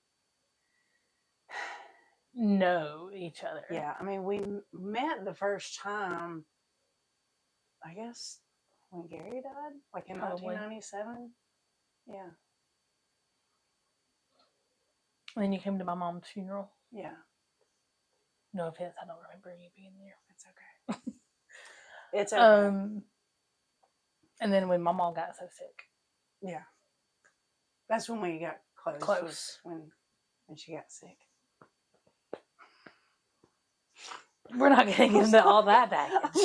know each other.
Yeah, I mean, we met the first time, I guess, when Gary died, like in
Probably.
1997. Yeah.
And then you came to my mom's funeral.
Yeah.
No offense, I don't remember you being there.
It's okay. It's okay.
And then when my mom got so sick.
Yeah. That's when we got close.
Close.
When she got sick.
We're not getting into all that baggage.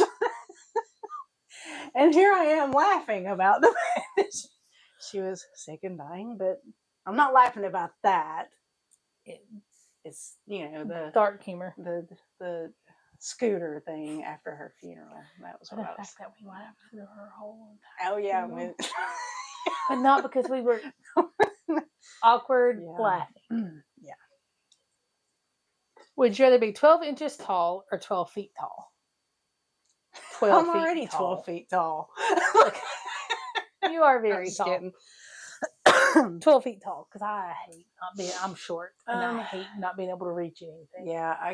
And here I am laughing about the fact that she was sick and dying, but I'm not laughing about that. It's, the
dark humor.
The scooter thing after her funeral. That was what I was.
The fact that we laughed through her whole entire
Oh yeah,
but not because we were awkward laughing.
Yeah.
Would you rather be 12 inches tall or 12 feet tall?
12 I'm already tall. 12 feet tall.
You are very tall.
Kidding.
12 feet tall, because I hate not being, I'm short, and I hate not being able to reach anything.
Yeah, I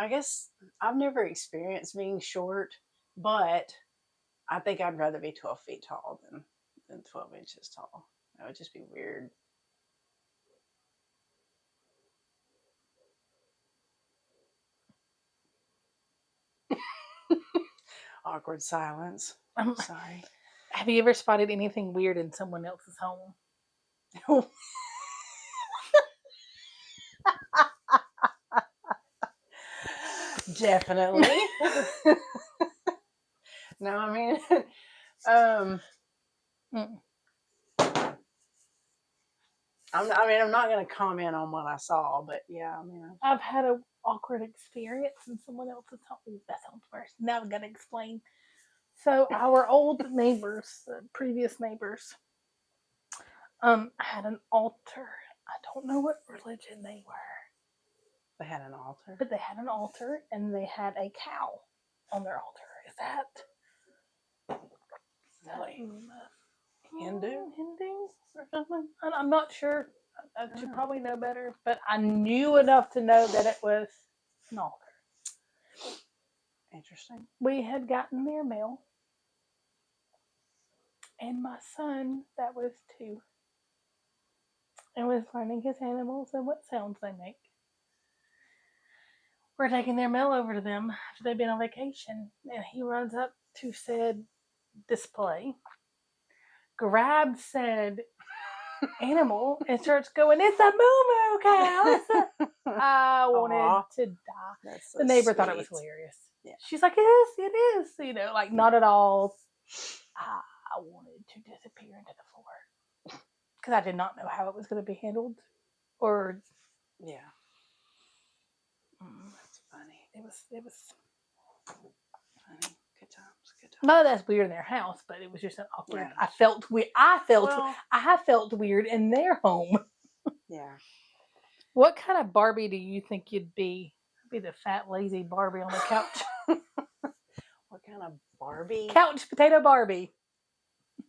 guess I've never experienced being short, but I think I'd rather be 12 feet tall than 12 inches tall. That would just be weird. Awkward silence. I'm sorry.
Have you ever spotted anything weird in someone else's home?
Definitely. No, I mean, I'm not going to comment on what I saw, but yeah, I mean,
I've had an awkward experience in someone else's home. That sounds worse. Now I've got to explain. So our old neighbors, previous neighbors, had an altar. I don't know what religion they were.
They had an altar?
But they had an altar, and they had a cow on their altar. Is that
Hindu or something?
I'm not sure. I should probably know better, but I knew enough to know that it was an altar.
Interesting.
We had gotten their mail, and my son, that was 2, and was learning his animals and what sounds they make. We're taking their mail over to them after they've been on vacation, and he runs up to said display, grabs said animal, and starts going, "It's a moo-moo cow!" I wanted to die. So the neighbor thought it was hilarious. Yeah. She's like, it is, like not at all. I wanted to disappear into the floor because I did not know how it was going to be handled, or
yeah. That's funny. It was funny. Good times.
None of that's weird in their house, but it was just an awkward. Yeah. I felt weird. I felt weird in their home.
Yeah.
What kind of Barbie do you think you'd be? Be the fat, lazy Barbie on the couch.
What kind of Barbie?
Couch potato Barbie.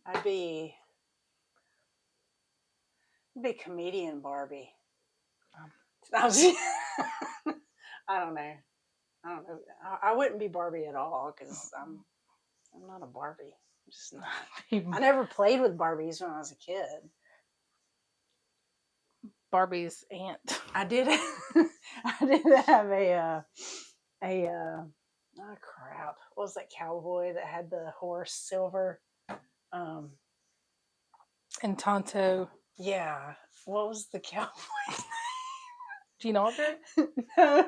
I'd be comedian Barbie. I don't know. I wouldn't be Barbie at all because I'm not a Barbie. I'm just not. I never played with Barbies when I was a kid.
Barbie's aunt.
I did have a oh crap. What was that cowboy that had the horse Silver?
And Tonto.
Yeah. What was the cowboy?
Gene Autry?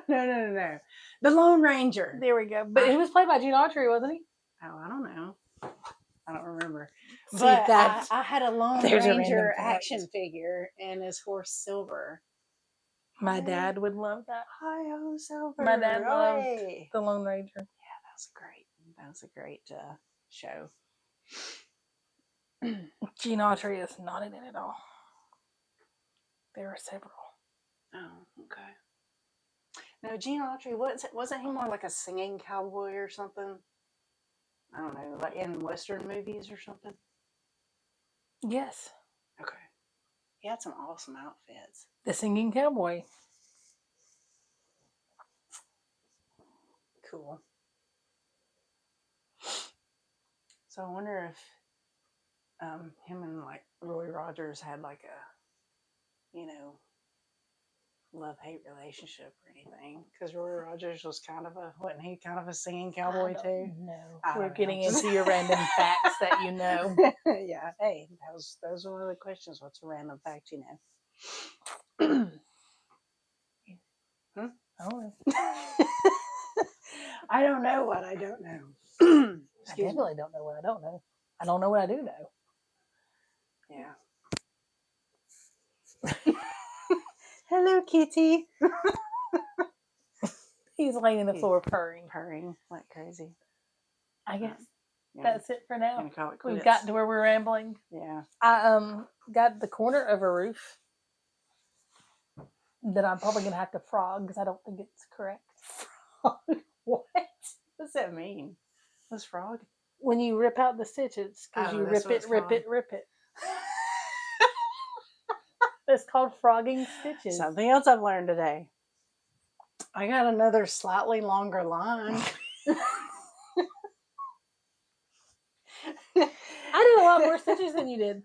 No. The Lone Ranger.
There we go. But he was played by Gene Autry, wasn't he?
Oh, I don't know. I don't remember.
See,
but I had a Lone Ranger action figure and his horse Silver.
My dad would love that.
Hi-ho, Silver.
My dad loved the Lone Ranger.
Yeah, that was a great show.
Gene Autry is not in it at all. There are several.
Oh, okay. No, Gene Autry, wasn't he more like a singing cowboy or something? I don't know, like in Western movies or something?
Yes.
Okay. He had some awesome outfits.
The singing cowboy.
Cool. So I wonder if him and like Roy Rogers had like a, love-hate relationship or anything. Because Roy Rogers was wasn't he kind of a singing cowboy too?
No.
I
We're
don't know.
getting into your random facts that you know.
Yeah. Hey, those were one of the questions. What's a random fact you know?
Oh,
I don't know what I don't know.
I definitely don't know what I don't know. I don't know what I do know.
Yeah. Hello, kitty.
He's laying on the floor purring.
Purring like crazy.
I guess
Yeah.
that's it for now.
Gonna call it
We've
quits.
gotten to where we're rambling.
Yeah.
I got the corner of a roof that I'm probably gonna have to frog because I don't think it's correct.
Frog? What? What's that mean? What's frog?
When you rip out the stitches, because you rip it. It's called frogging stitches.
Something else I've learned today. I got another slightly longer line.
I did a lot more stitches than you did.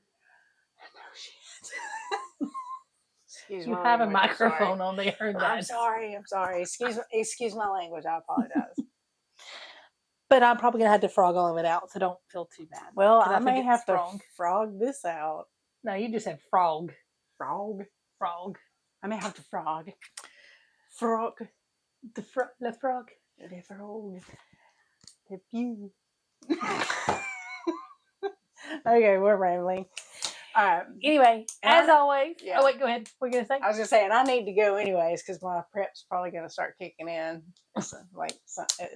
Excuse
You
my
have a
language,
microphone on there.
I'm sorry. Excuse my language. I apologize.
But I'm probably gonna have to frog all of it out, so don't feel too bad.
Well,
'Cause
I may
think
have
it's
to
frog.
frog this out.
No, you just said frog.
Frog?
Frog.
I may have to frog. Frog.
The frog.
The frog. The pew. Okay, we're rambling. All right.
Anyway, as always.
Yeah.
Oh wait, go ahead. What are you gonna say?
I was gonna say, and I need to go anyways because my prep's probably gonna start kicking in, like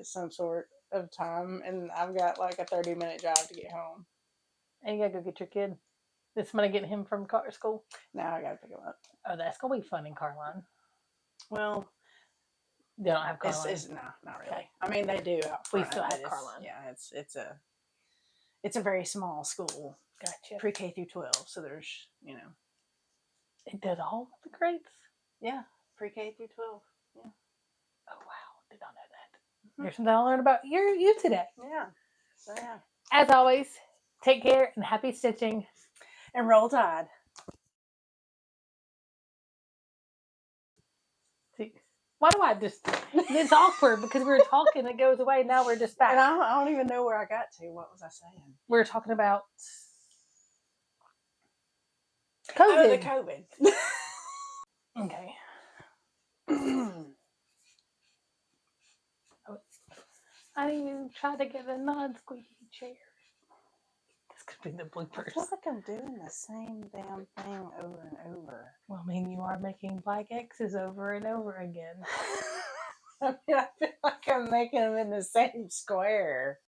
some sort of time, and I've got like a 30-minute drive to get home.
And you gotta go get your kid. This money getting him from school.
Now I gotta pick him up.
Oh, that's gonna be fun in Carline.
Well,
they don't have Carline.
No, not really. Okay. I mean, they do out front.
We still have Carline.
Yeah, it's a very small school.
Gotcha.
Pre-K through 12, so there's
It does all the grades.
Yeah, pre-K through 12. Yeah.
Oh wow, did not know that. Mm-hmm. There's something I learned about you today.
Yeah. So yeah.
As always, take care and happy stitching.
And roll tide.
See, why do I just... It's awkward because we were talking, it goes away, now we're just back.
And I don't even know where I got to. What was I saying?
We were talking about... COVID.
Oh, the COVID.
Okay. I didn't even try to get a non-squeaky chair. This could be the bloopers.
I feel like I'm doing the same damn thing over and over.
Well, I mean, you are making black X's over and over again.
I feel like I'm making them in the same square.